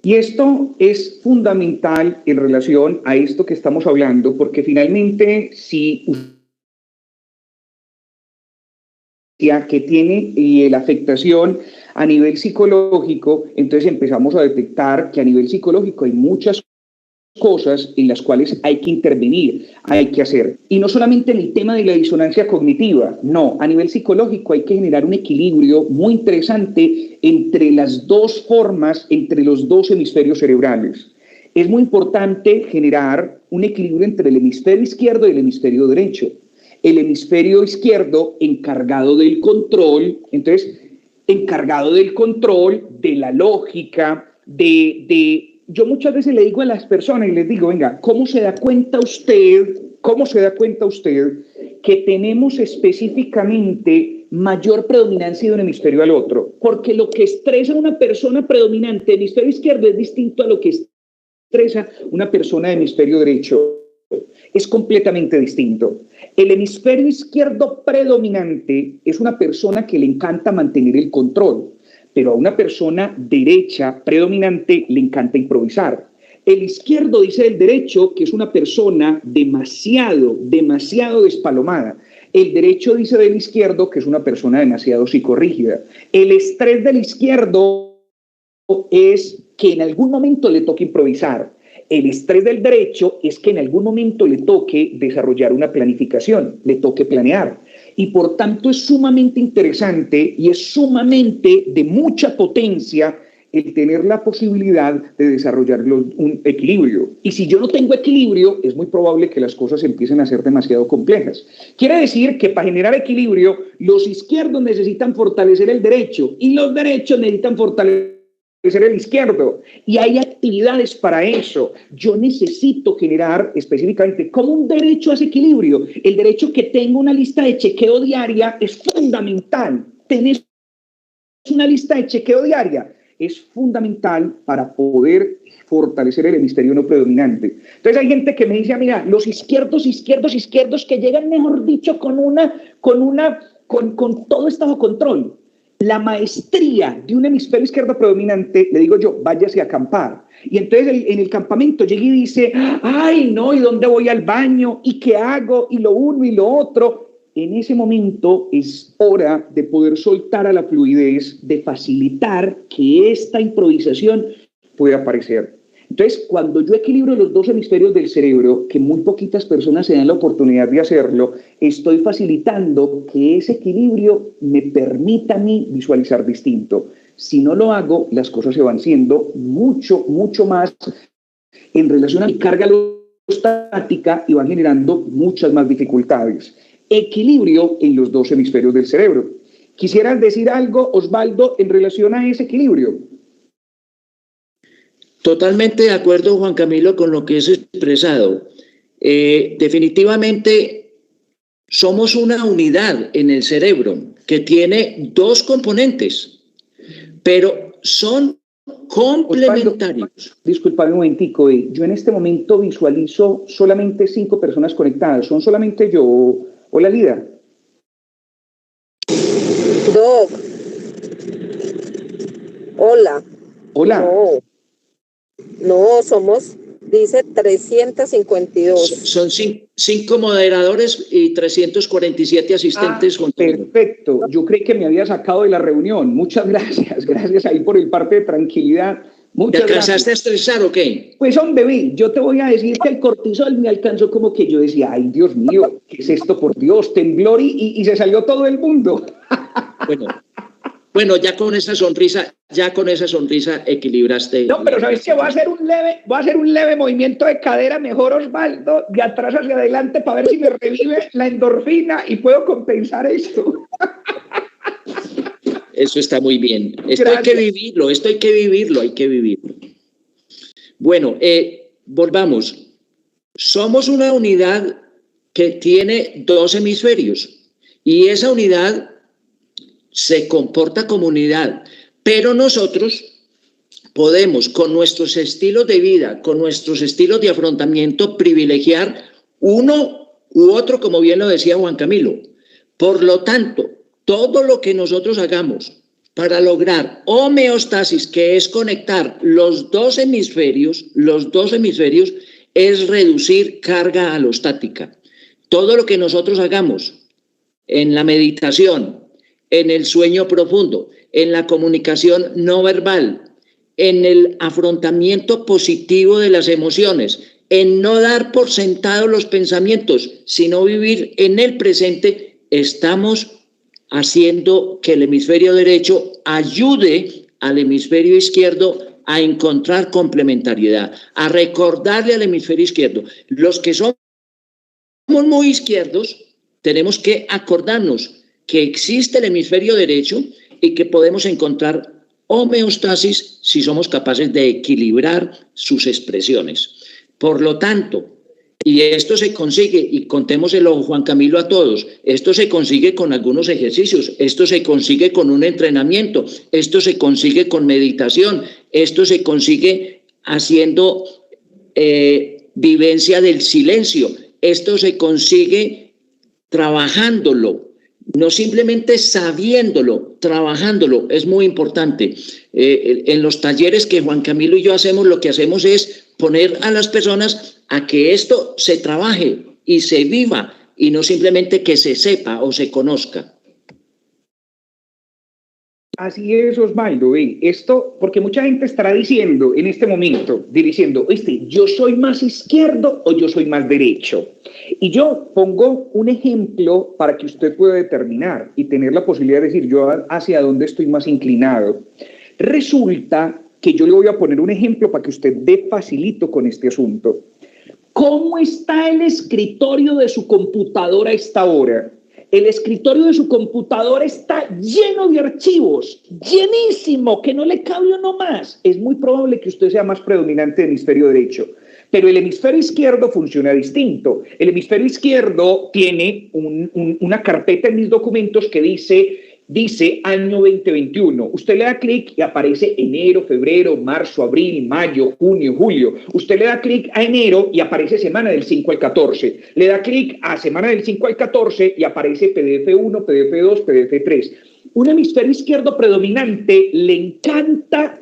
Y esto es fundamental en relación a esto que estamos hablando, porque finalmente si que tiene la afectación a nivel psicológico, entonces empezamos a detectar que a nivel psicológico hay muchas cosas en las cuales hay que intervenir, hay que hacer. Y no solamente en el tema de la disonancia cognitiva, no, a nivel psicológico hay que generar un equilibrio muy interesante entre las dos formas, entre los dos hemisferios cerebrales. Es muy importante generar un equilibrio entre el hemisferio izquierdo y el hemisferio derecho. El hemisferio izquierdo encargado del control, entonces, encargado del control, de la lógica, yo muchas veces le digo a las personas y les digo, venga, ¿cómo se da cuenta usted que tenemos específicamente mayor predominancia de un hemisferio al otro? Porque lo que estresa a una persona predominante de hemisferio izquierdo es distinto a lo que estresa una persona de hemisferio derecho. Es completamente distinto. El hemisferio izquierdo predominante es una persona que le encanta mantener el control, pero a una persona derecha predominante le encanta improvisar. El izquierdo dice del derecho que es una persona demasiado despalomada. El derecho dice del izquierdo que es una persona demasiado psicorrígida. El estrés del izquierdo es que en algún momento le toque improvisar. El estrés del derecho es que en algún momento le toque desarrollar una planificación, le toque planear. Y por tanto es sumamente interesante y es sumamente de mucha potencia el tener la posibilidad de desarrollar un equilibrio. Y si yo no tengo equilibrio, es muy probable que las cosas empiecen a ser demasiado complejas. Quiere decir que para generar equilibrio, los izquierdos necesitan fortalecer el derecho y los derechos necesitan fortalecer el izquierdo, y hay actividades para eso. Yo necesito generar específicamente como un derecho a ese equilibrio. El derecho que tenga una lista de chequeo diaria es fundamental. Tenés una lista de chequeo diaria, es fundamental para poder fortalecer el hemisferio no predominante. Entonces hay gente que me dice, mira, los izquierdos que llegan, mejor dicho, con todo estado control. La maestría de un hemisferio izquierdo predominante, le digo yo, váyase a acampar. Y entonces en el campamento llega y dice, ay, no, ¿y dónde voy al baño? ¿Y qué hago? Y lo uno y lo otro. En ese momento es hora de poder soltar a la fluidez, de facilitar que esta improvisación pueda aparecer. Entonces, cuando yo equilibro los dos hemisferios del cerebro, que muy poquitas personas se dan la oportunidad de hacerlo, estoy facilitando que ese equilibrio me permita a mí visualizar distinto. Si no lo hago, las cosas se van siendo mucho más en relación a mi carga estática y van generando muchas más dificultades. Equilibrio en los dos hemisferios del cerebro. ¿Quisieras decir algo, Osvaldo, en relación a ese equilibrio? Totalmente de acuerdo, Juan Camilo, con lo que es expresado. Definitivamente somos una unidad en el cerebro que tiene dos componentes, pero son complementarios. Osvaldo, disculpame un momentico, yo en este momento visualizo solamente 5 personas conectadas. ¿Son solamente yo? Hola, Lida. Doc. Hola. Hola. No, somos, dice 352. Son 5 moderadores y 347 asistentes. Perfecto. Yo creí que me había sacado de la reunión. Muchas gracias. Gracias ahí por el parte de tranquilidad. ¿Te alcanzaste a estresar o qué? Pues hombre, yo te voy a decir que el cortisol me alcanzó como que yo decía, ay, Dios mío, ¿qué es esto? Por Dios, temblor y se salió todo el mundo. Bueno, ya con esa sonrisa equilibraste. No, pero ¿sabes qué? Voy a hacer un leve movimiento de cadera, mejor, Osvaldo, de atrás hacia adelante para ver si me revive la endorfina y puedo compensar esto. Eso está muy bien. Esto hay que vivirlo. Bueno, volvamos. Somos una unidad que tiene dos hemisferios y esa unidad se comporta como unidad, pero nosotros podemos, con nuestros estilos de vida, con nuestros estilos de afrontamiento, privilegiar uno u otro, como bien lo decía Juan Camilo. Por lo tanto, todo lo que nosotros hagamos para lograr homeostasis, que es conectar los dos hemisferios, es reducir carga alostática. Todo lo que nosotros hagamos en la meditación, en el sueño profundo, en la comunicación no verbal, en el afrontamiento positivo de las emociones, en no dar por sentado los pensamientos, sino vivir en el presente, estamos haciendo que el hemisferio derecho ayude al hemisferio izquierdo a encontrar complementariedad, a recordarle al hemisferio izquierdo. Los que somos muy izquierdos, tenemos que acordarnos que existe el hemisferio derecho y que podemos encontrar homeostasis si somos capaces de equilibrar sus expresiones. Por lo tanto, y esto se consigue, y contémoselo, Juan Camilo, a todos, esto se consigue con algunos ejercicios, esto se consigue con un entrenamiento, esto se consigue con meditación, esto se consigue haciendo vivencia del silencio, esto se consigue trabajándolo, no simplemente sabiéndolo, trabajándolo, es muy importante. En los talleres que Juan Camilo y yo hacemos, lo que hacemos es poner a las personas a que esto se trabaje y se viva, y no simplemente que se sepa o se conozca. Así es, Osvaldo, esto, porque mucha gente estará diciendo en este momento, diciendo, yo soy más izquierdo o yo soy más derecho. Y yo pongo un ejemplo para que usted pueda determinar y tener la posibilidad de decir yo hacia dónde estoy más inclinado. Resulta que yo le voy a poner un ejemplo para que usted dé facilito con este asunto. ¿Cómo está el escritorio de su computadora a esta hora? El escritorio de su computadora está lleno de archivos, llenísimo, que no le cabe uno más. Es muy probable que usted sea más predominante del hemisferio derecho, pero el hemisferio izquierdo funciona distinto. El hemisferio izquierdo tiene una carpeta en mis documentos que dice año 2021. Usted le da clic y aparece enero, febrero, marzo, abril, mayo, junio, julio. Usted le da clic a enero y aparece semana del 5 al 14. Le da clic a semana del 5 al 14 y aparece PDF 1, PDF 2, PDF 3. Un hemisferio izquierdo predominante le encanta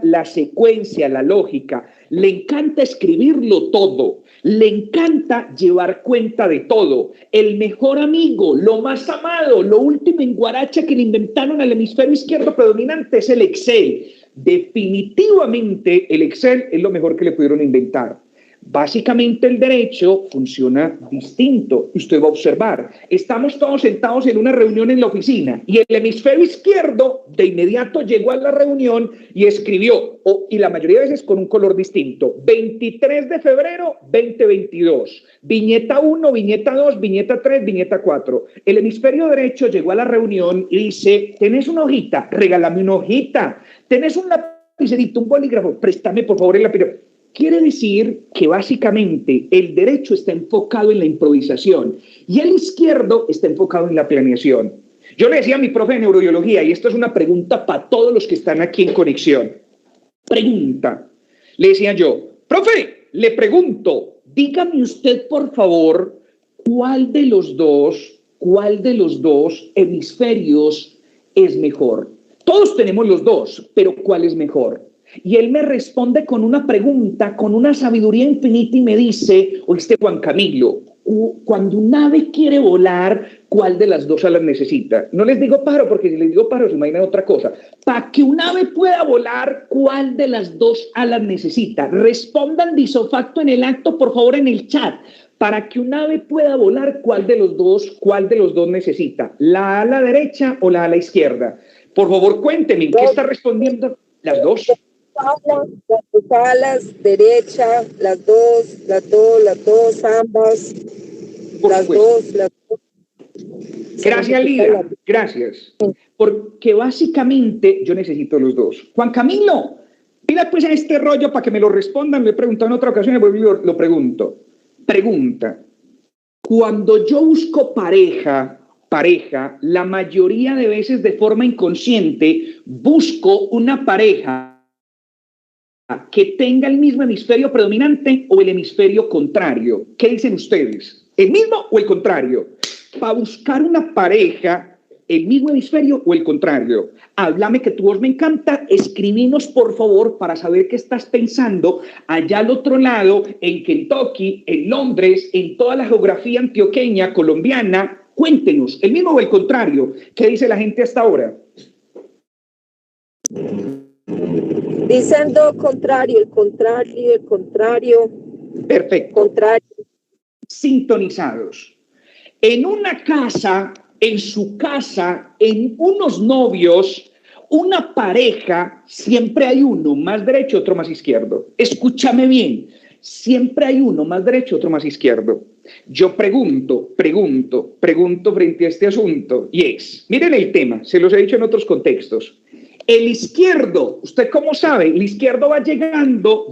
la secuencia, la lógica, le encanta escribirlo todo, le encanta llevar cuenta de todo. El mejor amigo, lo más amado, lo último en guaracha que le inventaron al hemisferio izquierdo predominante es el Excel. Definitivamente el Excel es lo mejor que le pudieron inventar. Básicamente el derecho funciona distinto. Usted va a observar, estamos todos sentados en una reunión en la oficina y el hemisferio izquierdo de inmediato llegó a la reunión y escribió, y la mayoría de veces con un color distinto, 23 de febrero 2022, viñeta 1, viñeta 2, viñeta 3, viñeta 4. El hemisferio derecho llegó a la reunión y dice, ¿tenés una hojita? Regálame una hojita. ¿Tenés un lapicerito, un bolígrafo? Préstame por favor el lapicero. Quiere decir que básicamente el derecho está enfocado en la improvisación y el izquierdo está enfocado en la planeación. Yo le decía a mi profe de neurobiología, y esto es una pregunta para todos los que están aquí en conexión. Pregunta. Le decía yo, profe, le pregunto, dígame usted por favor, ¿cuál de los dos hemisferios es mejor? Todos tenemos los dos, pero ¿cuál es mejor? Y él me responde con una pregunta, con una sabiduría infinita y me dice, oíste Juan Camilo, cuando un ave quiere volar, ¿cuál de las dos alas necesita? No les digo pájaro porque si les digo pájaro se imaginan otra cosa. Para que un ave pueda volar, ¿cuál de las dos alas necesita? Respondan de isofacto en el acto, por favor, en el chat. Para que un ave pueda volar, ¿cuál de los dos necesita? ¿La ala derecha o la ala izquierda? Por favor, cuéntenme, ¿qué está respondiendo? Las dos. Las dos alas, derecha, las dos, ambas, las dos. Gracias, Lida, gracias. Porque básicamente yo necesito los dos. Juan Camilo, pida pues a este rollo para que me lo respondan. Lo he preguntado en otra ocasión y lo pregunto. Pregunta, cuando yo busco pareja, la mayoría de veces de forma inconsciente, busco una pareja que tenga el mismo hemisferio predominante o el hemisferio contrario. ¿Qué dicen ustedes? ¿El mismo o el contrario? Para buscar una pareja, ¿el mismo hemisferio o el contrario? Háblame que tu voz me encanta. Escribinos, por favor, para saber qué estás pensando allá al otro lado, en Kentucky, en Londres, en toda la geografía antioqueña, colombiana. Cuéntenos, ¿el mismo o el contrario? ¿Qué dice la gente hasta ahora? Dicen do contrario, el contrario. Perfecto. Contrario. Sintonizados. En una casa en su casa, en unos novios, una pareja, siempre hay uno más derecho, otro más izquierdo. Escúchame bien, siempre hay uno más derecho, otro más izquierdo. Yo pregunto frente a este asunto, y es, miren el tema, se los he dicho en otros contextos. El izquierdo, ¿usted cómo sabe? El izquierdo va llegando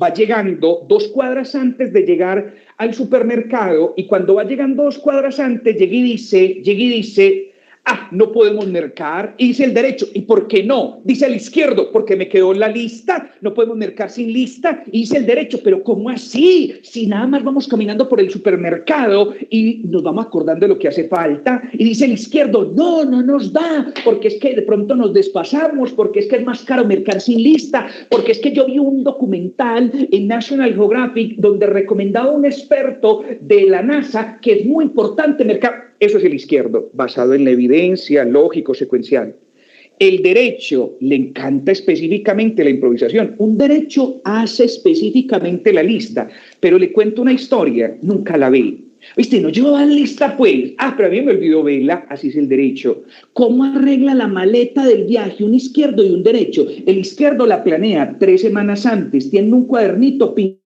2 cuadras antes de llegar al supermercado, y cuando va llegando 2 cuadras antes, llega y dice, no podemos mercar, y dice el derecho, ¿y por qué no? Dice el izquierdo, porque me quedó la lista, no podemos mercar sin lista, y dice el derecho, pero ¿cómo así? Si nada más vamos caminando por el supermercado y nos vamos acordando de lo que hace falta, y dice el izquierdo, no nos da, porque es que de pronto nos despasamos, porque es que es más caro mercar sin lista, porque es que yo vi un documental en National Geographic donde recomendaba un experto de la NASA que es muy importante mercar. Eso es el izquierdo, basado en la evidencia, lógico, secuencial. El derecho le encanta específicamente la improvisación. Un derecho hace específicamente la lista, pero le cuento una historia, nunca la ve. ¿Viste? No llevaba lista, pues. Pero a mí me olvidó verla, así es el derecho. ¿Cómo arregla la maleta del viaje un izquierdo y un derecho? El izquierdo la planea 3 semanas antes, tiene un cuadernito, pinta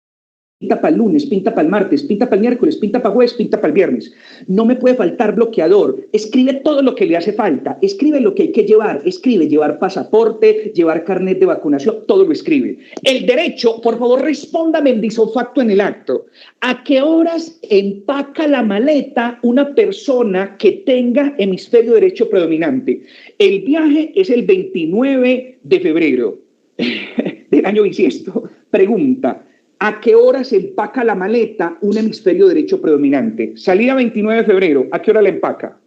para el lunes, pinta para el martes, pinta para el miércoles, pinta para jueves, pinta para el viernes. No me puede faltar bloqueador. Escribe todo lo que le hace falta. Escribe lo que hay que llevar. Escribe llevar pasaporte, llevar carnet de vacunación, todo lo escribe. El derecho, por favor, respóndame en facto en el acto. ¿A qué horas empaca la maleta una persona que tenga hemisferio derecho predominante? El viaje es el 29 de febrero del año bisiesto. Pregunta. ¿A qué hora se empaca la maleta un hemisferio derecho predominante? Salida 29 de febrero, ¿a qué hora la empaca?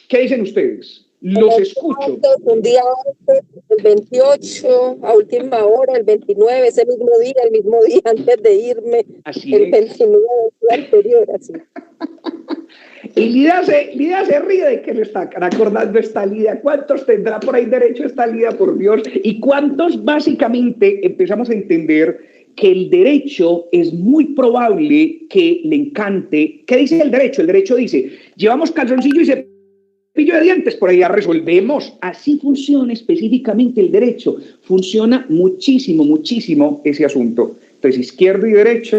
¿Qué dicen ustedes? Los escucho. Un día antes, el 28, a última hora, el 29, ese mismo día antes de irme. Así el 29, el día anterior, así. Y Lida se ríe de que le está acordando esta Lida. ¿Cuántos tendrá por ahí derecho esta Lida, por Dios? ¿Y cuántos básicamente empezamos a entender que el derecho es muy probable que le encante? ¿Qué dice el derecho? El derecho dice, llevamos calzoncillo y cepillo de dientes, por ahí ya resolvemos. Así funciona específicamente el derecho. Funciona muchísimo ese asunto. Entonces, izquierdo y derecho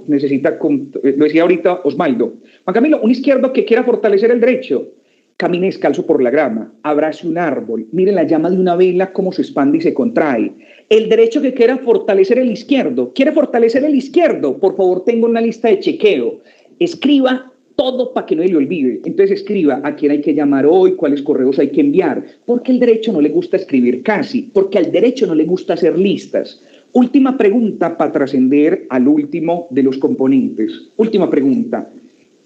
necesita, lo decía ahorita Osvaldo. Juan Camilo, un izquierdo que quiera fortalecer el derecho, camine descalzo por la grama, abrace un árbol, mire la llama de una vela cómo se expande y se contrae. El derecho que quiera fortalecer el izquierdo, ¿quiere fortalecer el izquierdo? Por favor, tengo una lista de chequeo. Escriba todo para que no le olvide. Entonces escriba a quién hay que llamar hoy, cuáles correos hay que enviar, porque al derecho no le gusta escribir casi, porque al derecho no le gusta hacer listas. Última pregunta para trascender al último de los componentes. Última pregunta.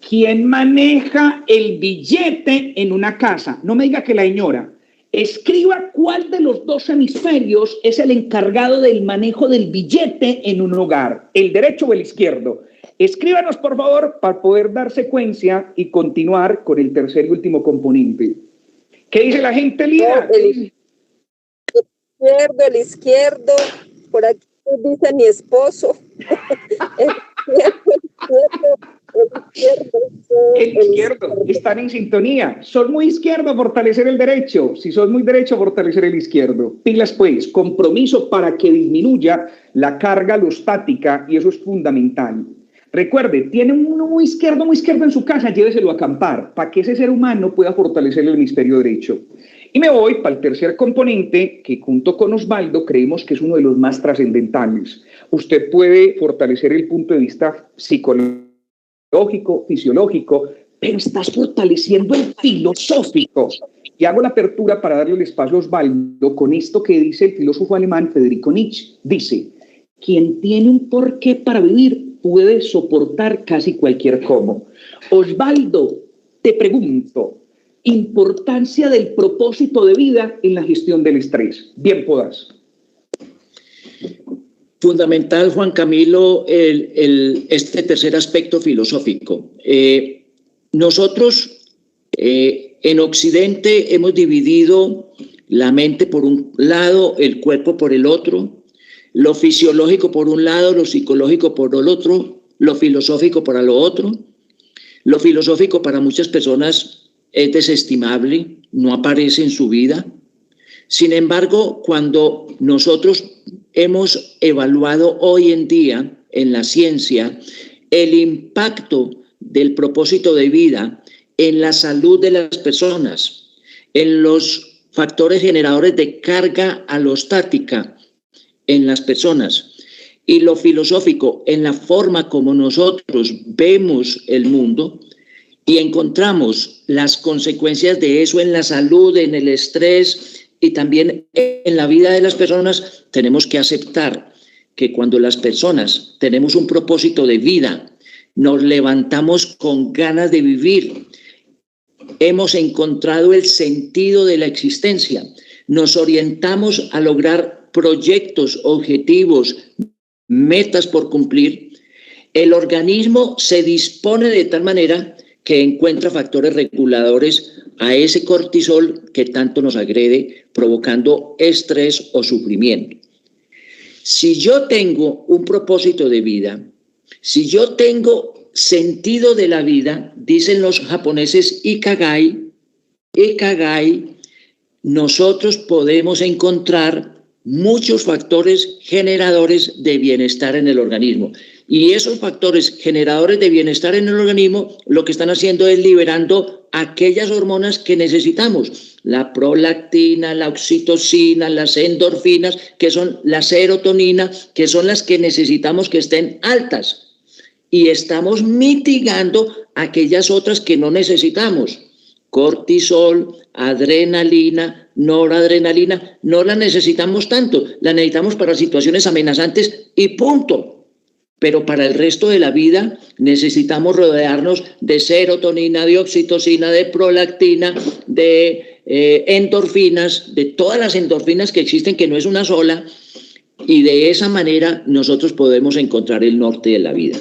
¿Quién maneja el billete en una casa? No me diga que la señora. Escriba cuál de los 2 hemisferios es el encargado del manejo del billete en un hogar, el derecho o el izquierdo. Escríbanos, por favor, para poder dar secuencia y continuar con el tercer y último componente. ¿Qué dice la gente, Lida? El izquierdo, por aquí dice mi esposo. El izquierdo, están en sintonía. Son muy izquierdo, fortalecer el derecho. Si son muy derecho, fortalecer el izquierdo. Pilas pues, compromiso para que disminuya la carga alostática, y eso es fundamental. Recuerde, tiene uno muy izquierdo en su casa, lléveselo a acampar para que ese ser humano pueda fortalecer el hemisferio derecho. Y me voy para el tercer componente, que junto con Osvaldo creemos que es uno de los más trascendentales. Usted puede fortalecer el punto de vista psicológico, fisiológico, pero estás fortaleciendo el filosófico. Y hago la apertura para darle el espacio a Osvaldo con esto que dice el filósofo alemán Friedrich Nietzsche. Dice, quien tiene un porqué para vivir puede soportar casi cualquier cómo. Osvaldo, te pregunto, importancia del propósito de vida en la gestión del estrés. Bien podás. Fundamental, Juan Camilo, este tercer aspecto filosófico. Nosotros en Occidente hemos dividido la mente por un lado, el cuerpo por el otro, lo fisiológico por un lado, lo psicológico por el otro, lo filosófico para lo otro. Lo filosófico para muchas personas es desestimable, no aparece en su vida. Sin embargo, cuando nosotros hemos evaluado hoy en día en la ciencia el impacto del propósito de vida en la salud de las personas, en los factores generadores de carga alostática en las personas, y lo filosófico en la forma como nosotros vemos el mundo, y encontramos las consecuencias de eso en la salud, en el estrés y también en la vida de las personas, tenemos que aceptar que cuando las personas tenemos un propósito de vida, nos levantamos con ganas de vivir, hemos encontrado el sentido de la existencia, nos orientamos a lograr proyectos, objetivos, metas por cumplir, el organismo se dispone de tal manera que encuentra factores reguladores a ese cortisol que tanto nos agrede, provocando estrés o sufrimiento. Si yo tengo un propósito de vida, si yo tengo sentido de la vida, dicen los japoneses ikigai, nosotros podemos encontrar muchos factores generadores de bienestar en el organismo. Y esos factores generadores de bienestar en el organismo lo que están haciendo es liberando aquellas hormonas que necesitamos, la prolactina, la oxitocina, las endorfinas, que son la serotonina, que son las que necesitamos que estén altas. Y estamos mitigando aquellas otras que no necesitamos. Cortisol, adrenalina, noradrenalina, no la necesitamos tanto, la necesitamos para situaciones amenazantes y punto. Pero para el resto de la vida necesitamos rodearnos de serotonina, de oxitocina, de prolactina, de endorfinas, de todas las endorfinas que existen, que no es una sola, y de esa manera nosotros podemos encontrar el norte de la vida.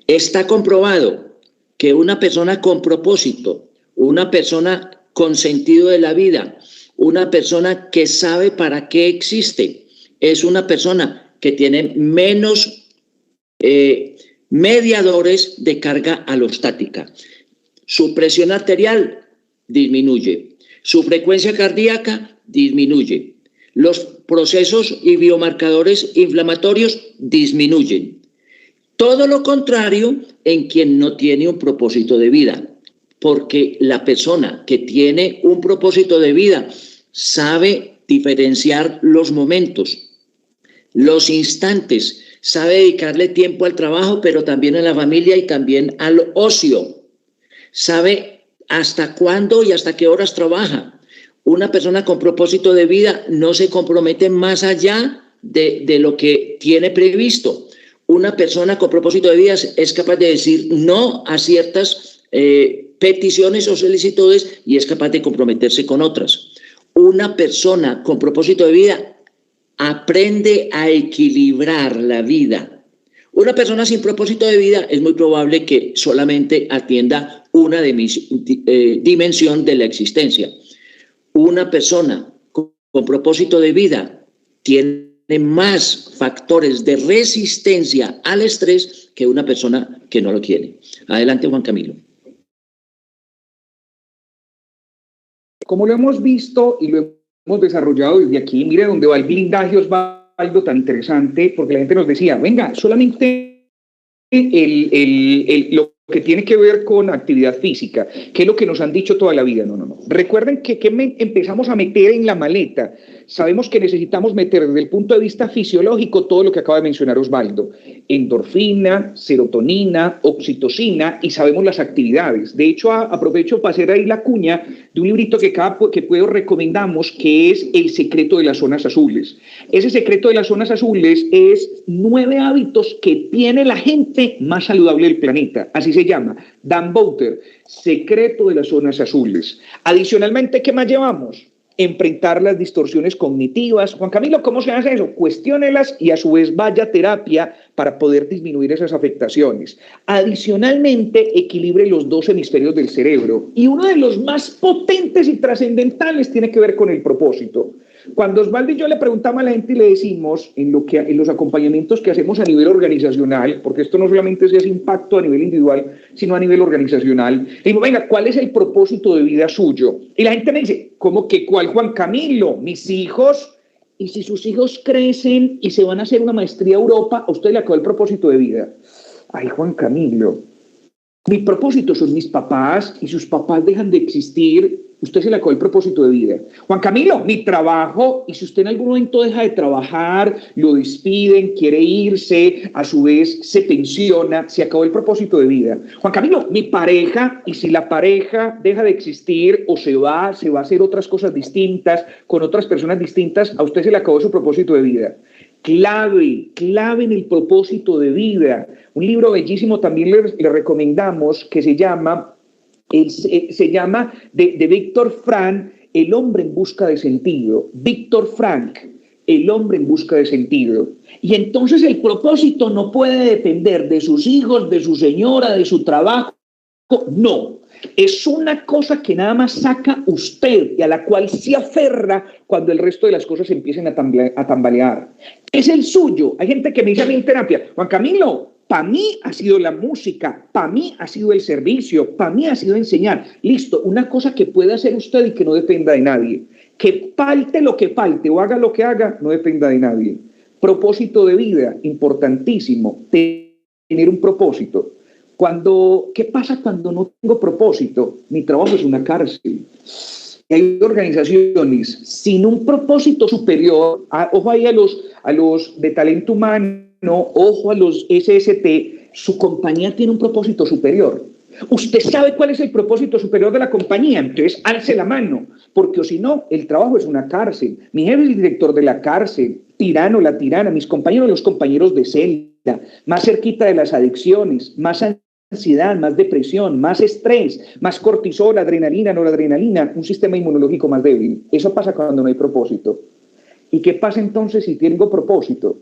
Está comprobado que una persona con propósito, una persona con sentido de la vida, una persona que sabe para qué existe, es una persona que tiene menos mediadores de carga alostática. Su presión arterial disminuye, su frecuencia cardíaca disminuye, los procesos y biomarcadores inflamatorios disminuyen. Todo lo contrario en quien no tiene un propósito de vida, porque la persona que tiene un propósito de vida sabe diferenciar los momentos, los instantes, sabe dedicarle tiempo al trabajo, pero también a la familia y también al ocio. Sabe hasta cuándo y hasta qué horas trabaja. Una persona con propósito de vida no se compromete más allá de lo que tiene previsto. Una persona con propósito de vida es capaz de decir no a ciertas peticiones o solicitudes y es capaz de comprometerse con otras. Una persona con propósito de vida aprende a equilibrar la vida. Una persona sin propósito de vida es muy probable que solamente atienda una dimensión de la existencia. Una persona con propósito de vida tiene más factores de resistencia al estrés que una persona que no lo tiene. Adelante, Juan Camilo. Como lo hemos visto y lo hemos desarrollado desde aquí, mire dónde va el blindaje, Osvaldo, tan interesante, porque la gente nos decía, venga, solamente lo que tiene que ver con actividad física, que es lo que nos han dicho toda la vida. No. Recuerden que empezamos a meter en la maleta. Sabemos que necesitamos meter desde el punto de vista fisiológico todo lo que acaba de mencionar Osvaldo. Endorfina, serotonina, oxitocina, y sabemos las actividades. De hecho, aprovecho para hacer ahí la cuña de un librito que recomendamos, que es El secreto de las zonas azules. Ese secreto de las zonas azules es 9 hábitos que tiene la gente más saludable del planeta. Así se llama, Dan Bouter, secreto de las zonas azules. Adicionalmente, ¿qué más llevamos? Enfrentar las distorsiones cognitivas. Juan Camilo, ¿cómo se hace eso? Cuestiónelas y a su vez vaya a terapia para poder disminuir esas afectaciones. Adicionalmente, equilibre los 2 hemisferios del cerebro. Y uno de los más potentes y trascendentales tiene que ver con el propósito. Cuando Osvaldo y yo le preguntamos a la gente y le decimos en los acompañamientos que hacemos a nivel organizacional, porque esto no solamente es impacto a nivel individual, sino a nivel organizacional, le digo, venga, ¿cuál es el propósito de vida suyo? Y la gente me dice, ¿cómo que cuál, Juan Camilo? Mis hijos, y si sus hijos crecen y se van a hacer una maestría a Europa, a usted le acabó el propósito de vida. Ay, Juan Camilo, mi propósito son mis papás y sus papás dejan de existir, usted se le acabó el propósito de vida. Juan Camilo, mi trabajo, y si usted en algún momento deja de trabajar, lo despiden, quiere irse, a su vez se pensiona, se acabó el propósito de vida. Juan Camilo, mi pareja, y si la pareja deja de existir o se va a hacer otras cosas distintas, con otras personas distintas, a usted se le acabó su propósito de vida. Clave en el propósito de vida. Un libro bellísimo también le recomendamos que se llama de Víctor Frank, El hombre en busca de sentido. Víctor Frank, El hombre en busca de sentido. Y entonces el propósito no puede depender de sus hijos, de su señora, de su trabajo. No. Es una cosa que nada más saca usted y a la cual se aferra cuando el resto de las cosas empiecen a tambalear. Es el suyo. Hay gente que me dice a mí en terapia, Juan Camilo, para mí ha sido la música, para mí ha sido el servicio, para mí ha sido enseñar. Listo, una cosa que pueda hacer usted y que no dependa de nadie. Que falte lo que falte o haga lo que haga, no dependa de nadie. Propósito de vida, importantísimo, tener un propósito. ¿Qué pasa cuando no tengo propósito? Mi trabajo es una cárcel. Hay organizaciones sin un propósito superior, ojo ahí a los de talento humano, ojo a los SST, su compañía tiene un propósito superior. Usted sabe cuál es el propósito superior de la compañía, entonces alce la mano, porque o si no, el trabajo es una cárcel. Mi jefe es el director de la cárcel, tirano, la tirana, mis compañeros, los compañeros de celda, más cerquita de las adicciones, más ansiedad, más depresión, más estrés, más cortisol, adrenalina, noradrenalina, un sistema inmunológico más débil. Eso pasa cuando no hay propósito. ¿Y qué pasa entonces si tengo propósito?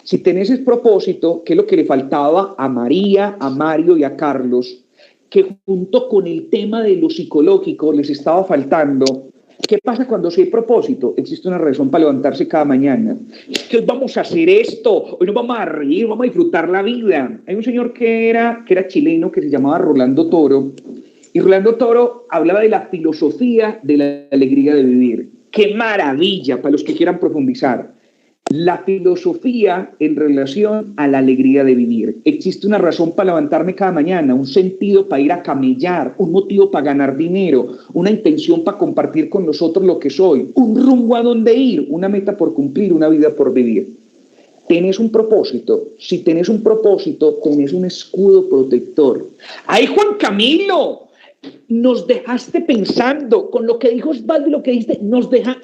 Si tenés ese propósito, ¿qué es lo que le faltaba a María, a Mario y a Carlos? Que junto con el tema de lo psicológico les estaba faltando. ¿Qué pasa cuando sí hay propósito? Existe una razón para levantarse cada mañana. Es que hoy vamos a hacer esto, hoy nos vamos a reír, vamos a disfrutar la vida. Hay un señor que era chileno, que se llamaba Rolando Toro, y Rolando Toro hablaba de la filosofía de la alegría de vivir. ¡Qué maravilla! Para los que quieran profundizar. La filosofía en relación a la alegría de vivir. Existe una razón para levantarme cada mañana, un sentido para ir a camellar, un motivo para ganar dinero, una intención para compartir con nosotros lo que soy, un rumbo a dónde ir, una meta por cumplir, una vida por vivir. Tenés un propósito. Si tenés un propósito, tenés un escudo protector. ¡Ay, Juan Camilo! Nos dejaste pensando con lo que dijo Osvaldo y lo que dijiste,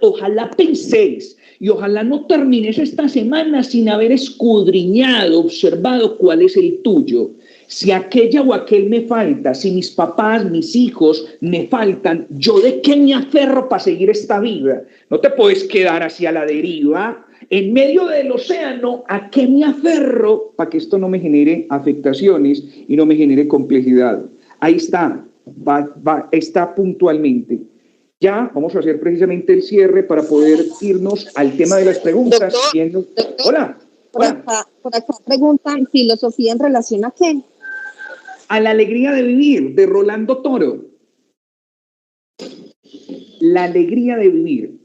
ojalá penséis y ojalá no termines esta semana sin haber escudriñado, observado cuál es el tuyo. Si aquella o aquel me falta, si mis papás, mis hijos me faltan, ¿yo de qué me aferro para seguir esta vida? No te puedes quedar así a la deriva. En medio del océano, ¿a qué me aferro para que esto no me genere afectaciones y no me genere complejidad? Ahí está. Está puntualamente. Ya vamos a hacer precisamente el cierre para poder irnos al tema de las preguntas. Doctor, Hola. Por acá preguntan, ¿filosofía en relación a qué? A la alegría de vivir, de Rolando Toro. La alegría de vivir.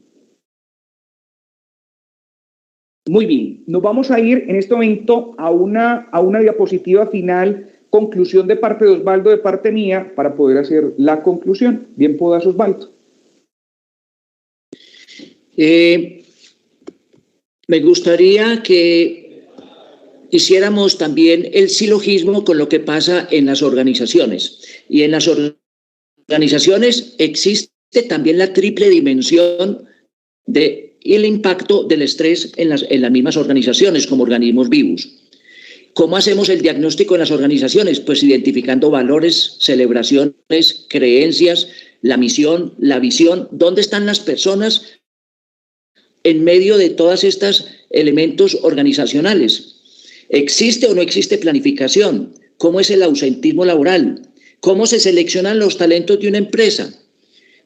Muy bien, nos vamos a ir en este momento a una diapositiva final. Conclusión de parte de Osvaldo, de parte mía, para poder hacer la conclusión. Bien puedas, Osvaldo. Me gustaría que hiciéramos también el silogismo con lo que pasa en las organizaciones. Y en las organizaciones existe también la triple dimensión del impacto del estrés en las mismas organizaciones como organismos vivos. ¿Cómo hacemos el diagnóstico en las organizaciones? Pues identificando valores, celebraciones, creencias, la misión, la visión. ¿Dónde están las personas en medio de todos estos elementos organizacionales? ¿Existe o no existe planificación? ¿Cómo es el ausentismo laboral? ¿Cómo se seleccionan los talentos de una empresa?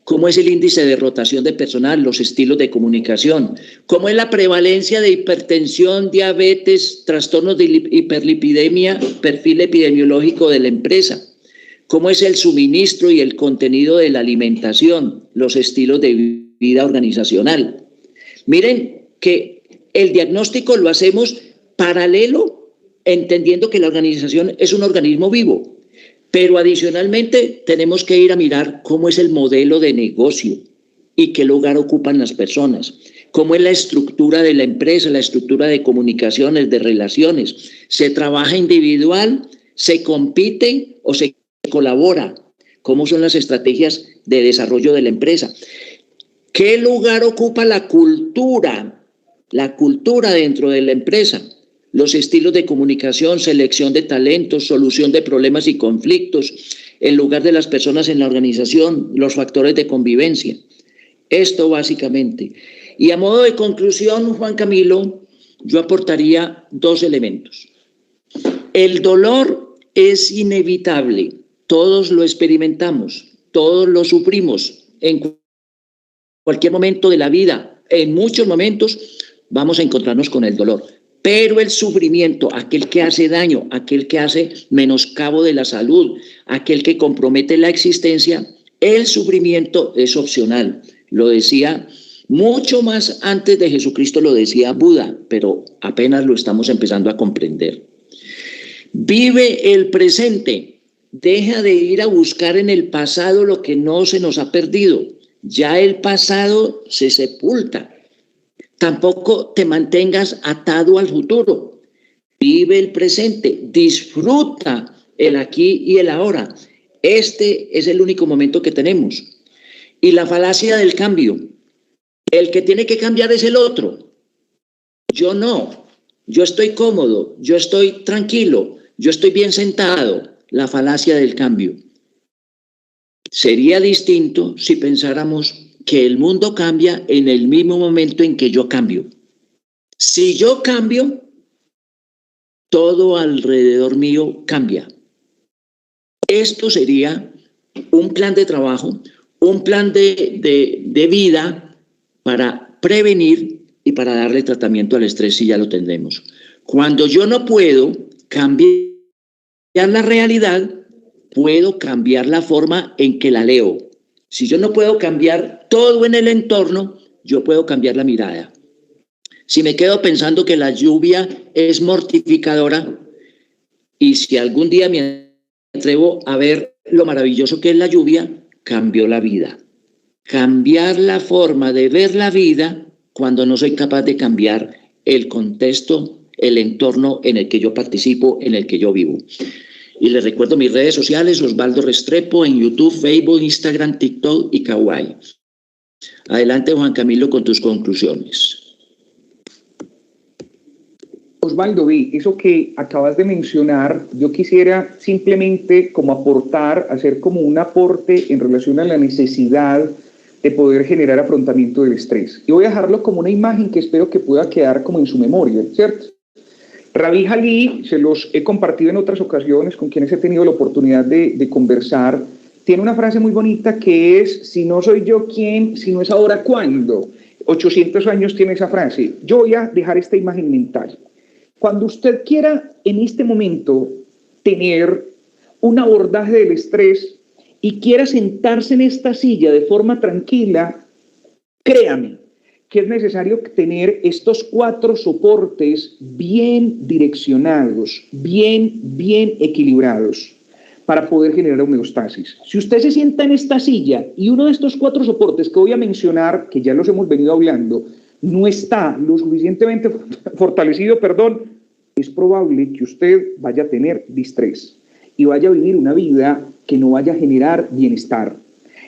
cómo es el índice de rotación de personal, los estilos de comunicación, cómo es la prevalencia de hipertensión, diabetes, trastornos de hiperlipidemia, perfil epidemiológico de la empresa, cómo es el suministro y el contenido de la alimentación, los estilos de vida organizacional. Miren que el diagnóstico lo hacemos paralelo, entendiendo que la organización es un organismo vivo. Pero adicionalmente tenemos que ir a mirar cómo es el modelo de negocio y qué lugar ocupan las personas, cómo es la estructura de la empresa, la estructura de comunicaciones, de relaciones. ¿Se trabaja individual, se compite o se colabora? ¿Cómo son las estrategias de desarrollo de la empresa? ¿Qué lugar ocupa la cultura dentro de la empresa? Los estilos de comunicación, selección de talentos, solución de problemas y conflictos, el lugar de las personas en la organización, los factores de convivencia. Esto básicamente. Y a modo de conclusión, Juan Camilo, yo aportaría 2 elementos. El dolor es inevitable, todos lo experimentamos, todos lo sufrimos en cualquier momento de la vida. En muchos momentos vamos a encontrarnos con el dolor. Pero el sufrimiento, aquel que hace daño, aquel que hace menoscabo de la salud, aquel que compromete la existencia, el sufrimiento es opcional. Lo decía mucho más antes de Jesucristo, lo decía Buda, pero apenas lo estamos empezando a comprender. Vive el presente, deja de ir a buscar en el pasado lo que no se nos ha perdido. Ya el pasado se sepulta. Tampoco te mantengas atado al futuro. Vive el presente, disfruta el aquí y el ahora. Este es el único momento que tenemos. Y la falacia del cambio. El que tiene que cambiar es el otro. Yo no. Yo estoy cómodo, yo estoy tranquilo, yo estoy bien sentado. La falacia del cambio. Sería distinto si pensáramos que el mundo cambia en el mismo momento en que yo cambio. Si yo cambio, todo alrededor mío cambia. Esto sería un plan de trabajo, un plan de vida para prevenir y para darle tratamiento al estrés si ya lo tendremos. Cuando yo no puedo cambiar la realidad, puedo cambiar la forma en que la leo. Si yo no puedo cambiar todo en el entorno, yo puedo cambiar la mirada. Si me quedo pensando que la lluvia es mortificadora y si algún día me atrevo a ver lo maravilloso que es la lluvia, cambió la vida. Cambiar la forma de ver la vida cuando no soy capaz de cambiar el contexto, el entorno en el que yo participo, en el que yo vivo. Y les recuerdo mis redes sociales, Osvaldo Restrepo, en YouTube, Facebook, Instagram, TikTok y Kawaii. Adelante, Juan Camilo, con tus conclusiones. Osvaldo, eso que acabas de mencionar, yo quisiera simplemente como aportar, hacer como un aporte en relación a la necesidad de poder generar afrontamiento del estrés. Y voy a dejarlo como una imagen que espero que pueda quedar como en su memoria, ¿cierto? Rabí Jalí, se los he compartido en otras ocasiones con quienes he tenido la oportunidad de conversar, tiene una frase muy bonita que es: si no soy yo, ¿quién? Si no es ahora, ¿cuándo? 800 años tiene esa frase. Yo voy a dejar esta imagen mental. Cuando usted quiera en este momento tener un abordaje del estrés y quiera sentarse en esta silla de forma tranquila, créame que es necesario tener estos 4 soportes bien direccionados, bien equilibrados para poder generar homeostasis. Si usted se sienta en esta silla y uno de estos 4 soportes que voy a mencionar, que ya los hemos venido hablando, no está lo suficientemente fortalecido, es probable que usted vaya a tener distrés y vaya a vivir una vida que no vaya a generar bienestar.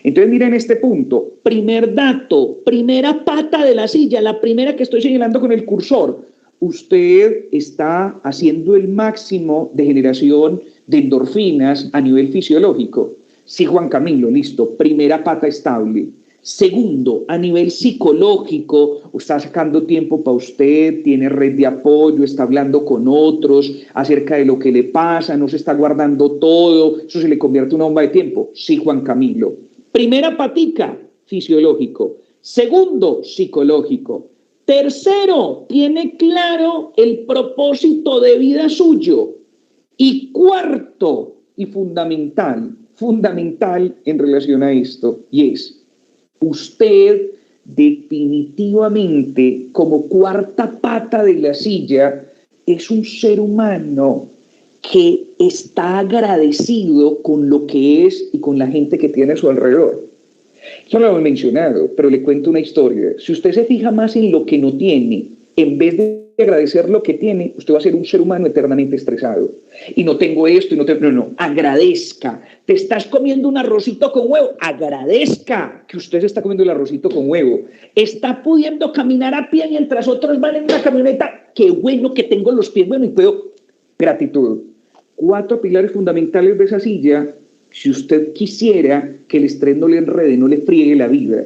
Entonces, miren este punto. Primer dato, primera pata de la silla, la primera que estoy señalando con el cursor. Usted está haciendo el máximo de generación de endorfinas a nivel fisiológico. Sí, Juan Camilo, listo. Primera pata estable. Segundo, a nivel psicológico, está sacando tiempo para usted, tiene red de apoyo, está hablando con otros acerca de lo que le pasa, no se está guardando todo, eso se le convierte en una bomba de tiempo. Sí, Juan Camilo. Primera patica, fisiológico. Segundo, psicológico. Tercero, tiene claro el propósito de vida suyo. Y cuarto, y fundamental en relación a esto, y es, usted definitivamente, como cuarta pata de la silla, es un ser humano que está agradecido con lo que es y con la gente que tiene a su alrededor. Eso lo hemos mencionado, pero le cuento una historia. Si usted se fija más en lo que no tiene, en vez de agradecer lo que tiene, usted va a ser un ser humano eternamente estresado. Y no tengo esto, no, agradezca. Te estás comiendo un arrocito con huevo, agradezca que usted se está comiendo el arrocito con huevo. Está pudiendo caminar a pie mientras otros van en una camioneta, qué bueno que tengo los pies, bueno, y puedo, gratitud. 4 pilares fundamentales de esa silla, si usted quisiera que el estrés no le enrede, no le friegue la vida.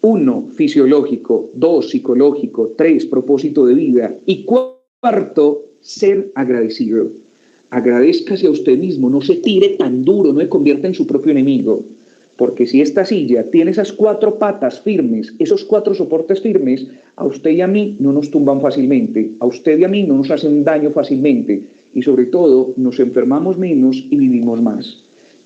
1, fisiológico. 2, psicológico. 3, propósito de vida. Y 4, ser agradecido. Agradézcase a usted mismo, no se tire tan duro, no se convierta en su propio enemigo. Porque si esta silla tiene esas 4 patas firmes, esos 4 soportes firmes, a usted y a mí no nos tumban fácilmente, a usted y a mí no nos hacen daño fácilmente y sobre todo nos enfermamos menos y vivimos más.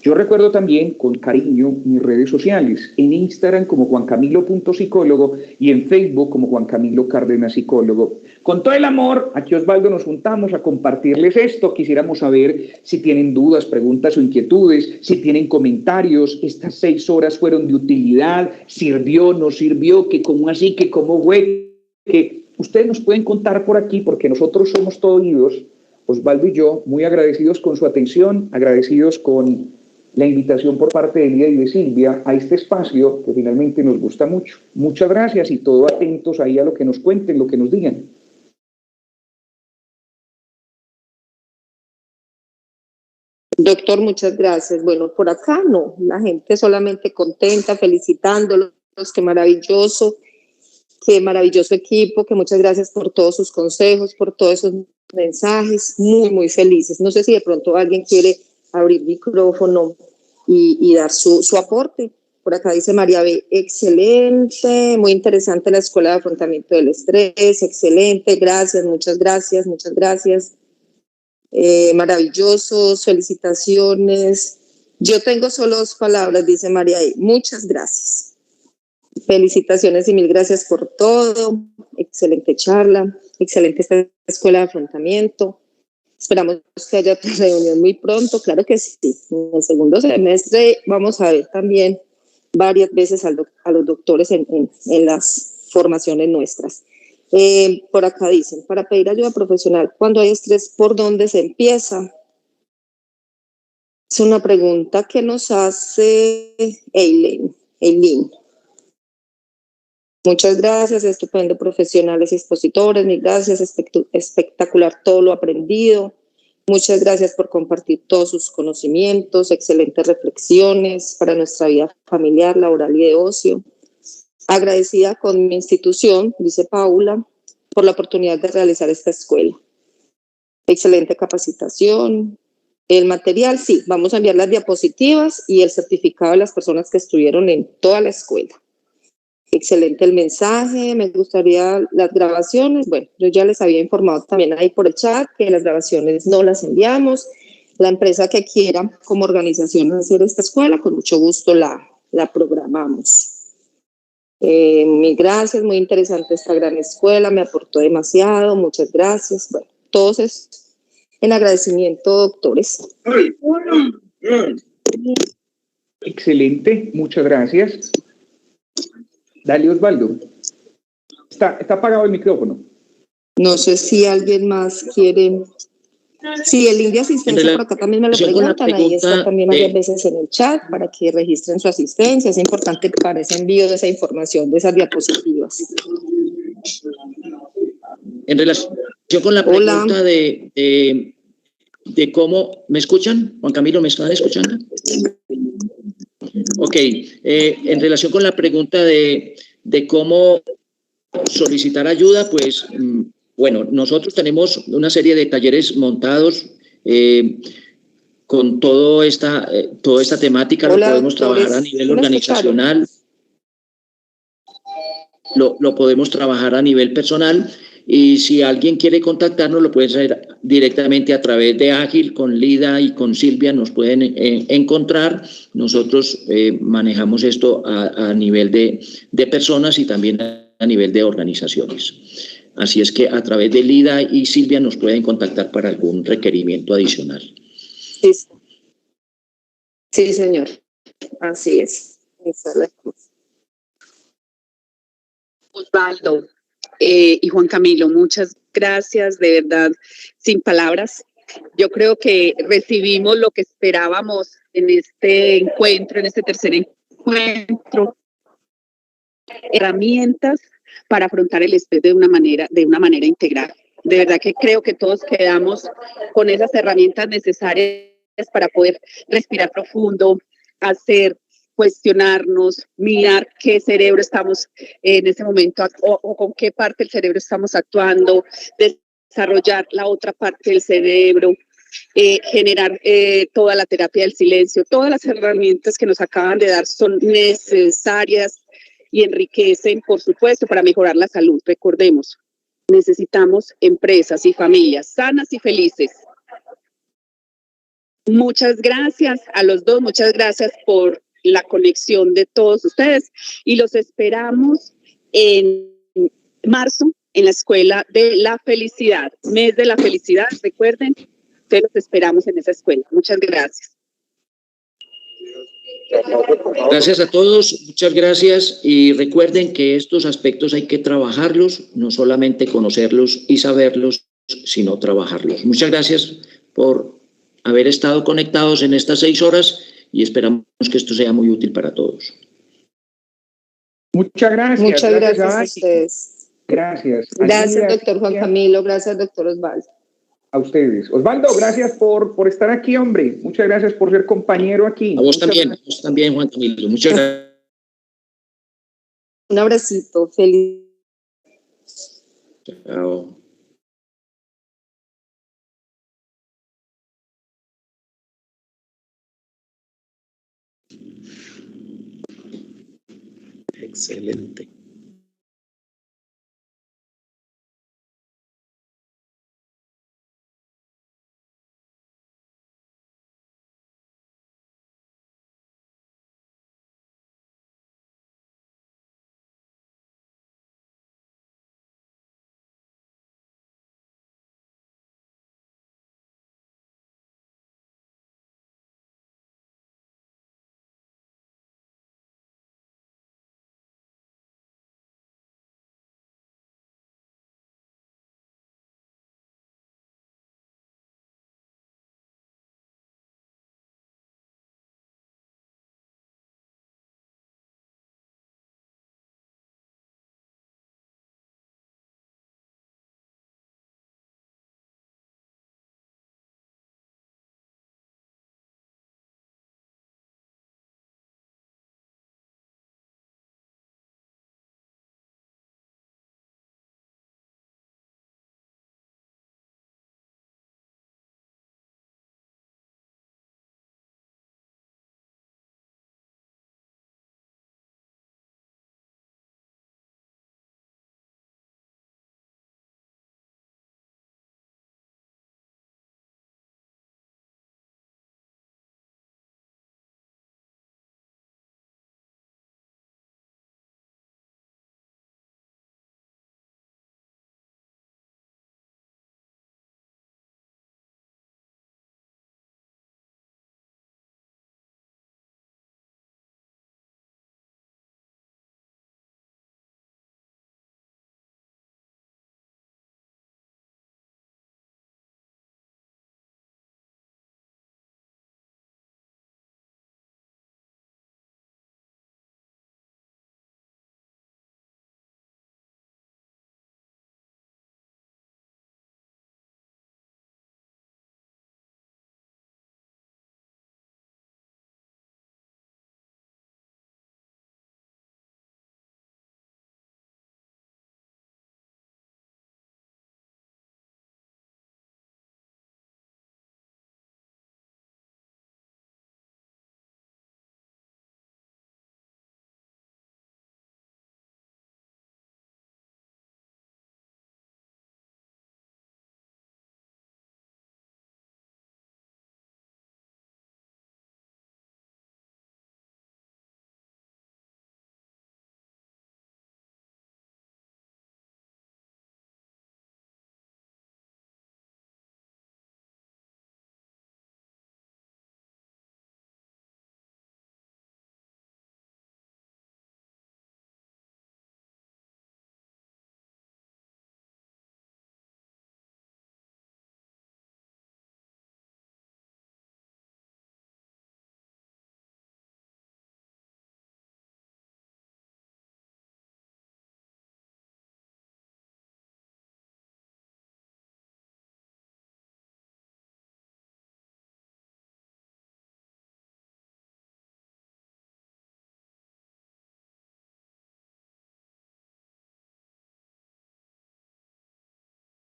Yo recuerdo también con cariño mis redes sociales, en Instagram como juancamilo.psicólogo y en Facebook como Juan Camilo Cárdenas Psicólogo. Con todo el amor, aquí Osvaldo nos juntamos a compartirles esto. Quisiéramos saber si tienen dudas, preguntas o inquietudes, si tienen comentarios. Estas 6 horas fueron de utilidad, sirvió, no sirvió, que cómo así, que cómo fue, que ustedes nos pueden contar por aquí porque nosotros somos todo oídos. Osvaldo y yo, muy agradecidos con su atención, agradecidos con la invitación por parte de Elía y de Silvia a este espacio que finalmente nos gusta mucho. Muchas gracias y todos atentos ahí a lo que nos cuenten, lo que nos digan. Doctor, muchas gracias. Bueno, por acá no, la gente solamente contenta, felicitándolos, qué maravilloso equipo, que muchas gracias por todos sus consejos, por todos esos mensajes, muy, muy felices. No sé si de pronto alguien quiere abrir micrófono y dar su aporte. Por acá dice María B, excelente, muy interesante la Escuela de Afrontamiento del Estrés, excelente, gracias, muchas gracias, muchas gracias. Maravillosos, felicitaciones. Yo tengo solo 2 palabras, dice María B, muchas gracias. Felicitaciones y mil gracias por todo, excelente charla, excelente esta Escuela de Afrontamiento. Esperamos que haya reunión muy pronto, claro que sí. En el segundo semestre vamos a ver también varias veces a los doctores en las formaciones nuestras. Por acá dicen, para pedir ayuda profesional, cuando hay estrés, ¿por dónde se empieza? Es una pregunta que nos hace Eileen. Muchas gracias, estupendo profesionales y expositores, mil gracias, espectacular todo lo aprendido. Muchas gracias por compartir todos sus conocimientos, excelentes reflexiones para nuestra vida familiar, laboral y de ocio. Agradecida con mi institución, dice Paula, por la oportunidad de realizar esta escuela. Excelente capacitación. El material, sí, vamos a enviar las diapositivas y el certificado de las personas que estuvieron en toda la escuela. Excelente el mensaje, me gustaría las grabaciones. Bueno, yo ya les había informado también ahí por el chat que las grabaciones no las enviamos. La empresa que quiera como organización hacer esta escuela, con mucho gusto la programamos. Mil gracias, muy interesante esta gran escuela, me aportó demasiado, muchas gracias. Bueno, todos es en agradecimiento, doctores. Excelente, muchas gracias. Dale, Osvaldo. Está apagado el micrófono. No sé si alguien más quiere. Sí, el link de asistencia por acá también me lo preguntan. Ahí está también varias veces en el chat para que registren su asistencia. Es importante para ese envío de esa información, de esas diapositivas. En relación con la pregunta de cómo... ¿Me escuchan? Juan Camilo, ¿me están escuchando? Ok, en relación con la pregunta de cómo solicitar ayuda, pues, bueno, nosotros tenemos una serie de talleres montados con toda esta temática. Lo podemos trabajar a nivel organizacional. lo podemos trabajar a nivel personal. Y si alguien quiere contactarnos, lo pueden hacer directamente a través de Ágil, con Lida y con Silvia nos pueden encontrar. Nosotros manejamos esto a nivel de personas y también a nivel de organizaciones. Así es que a través de Lida y Silvia nos pueden contactar para algún requerimiento adicional. Sí, señor. Así es. Esa es la cosa. Osvaldo y Juan Camilo, muchas gracias, de verdad, sin palabras. Yo creo que recibimos lo que esperábamos en este encuentro, en este tercer encuentro, herramientas para afrontar el estrés de una manera integral. De verdad que creo que todos quedamos con esas herramientas necesarias para poder respirar profundo, cuestionarnos, mirar qué cerebro estamos en ese momento o con qué parte del cerebro estamos actuando, desarrollar la otra parte del cerebro, generar toda la terapia del silencio. Todas las herramientas que nos acaban de dar son necesarias y enriquecen, por supuesto, para mejorar la salud. Recordemos, necesitamos empresas y familias sanas y felices. Muchas gracias a los dos, muchas gracias por la conexión de todos ustedes y los esperamos en marzo en la Escuela de la Felicidad, Mes de la Felicidad, recuerden, ustedes los esperamos en esa escuela. Muchas gracias. Gracias a todos, muchas gracias y recuerden que estos aspectos hay que trabajarlos, no solamente conocerlos y saberlos, sino trabajarlos. Muchas gracias por haber estado conectados en estas 6 horas y esperamos que esto sea muy útil para todos. Muchas gracias. Muchas gracias a ustedes. Gracias. Gracias, doctor Juan Camilo. Gracias, doctor Osvaldo. A ustedes. Osvaldo, gracias por estar aquí, hombre. Muchas gracias por ser compañero aquí. A vos también, Juan Camilo. Muchas gracias. Un abracito. Feliz. Chao. Excelente.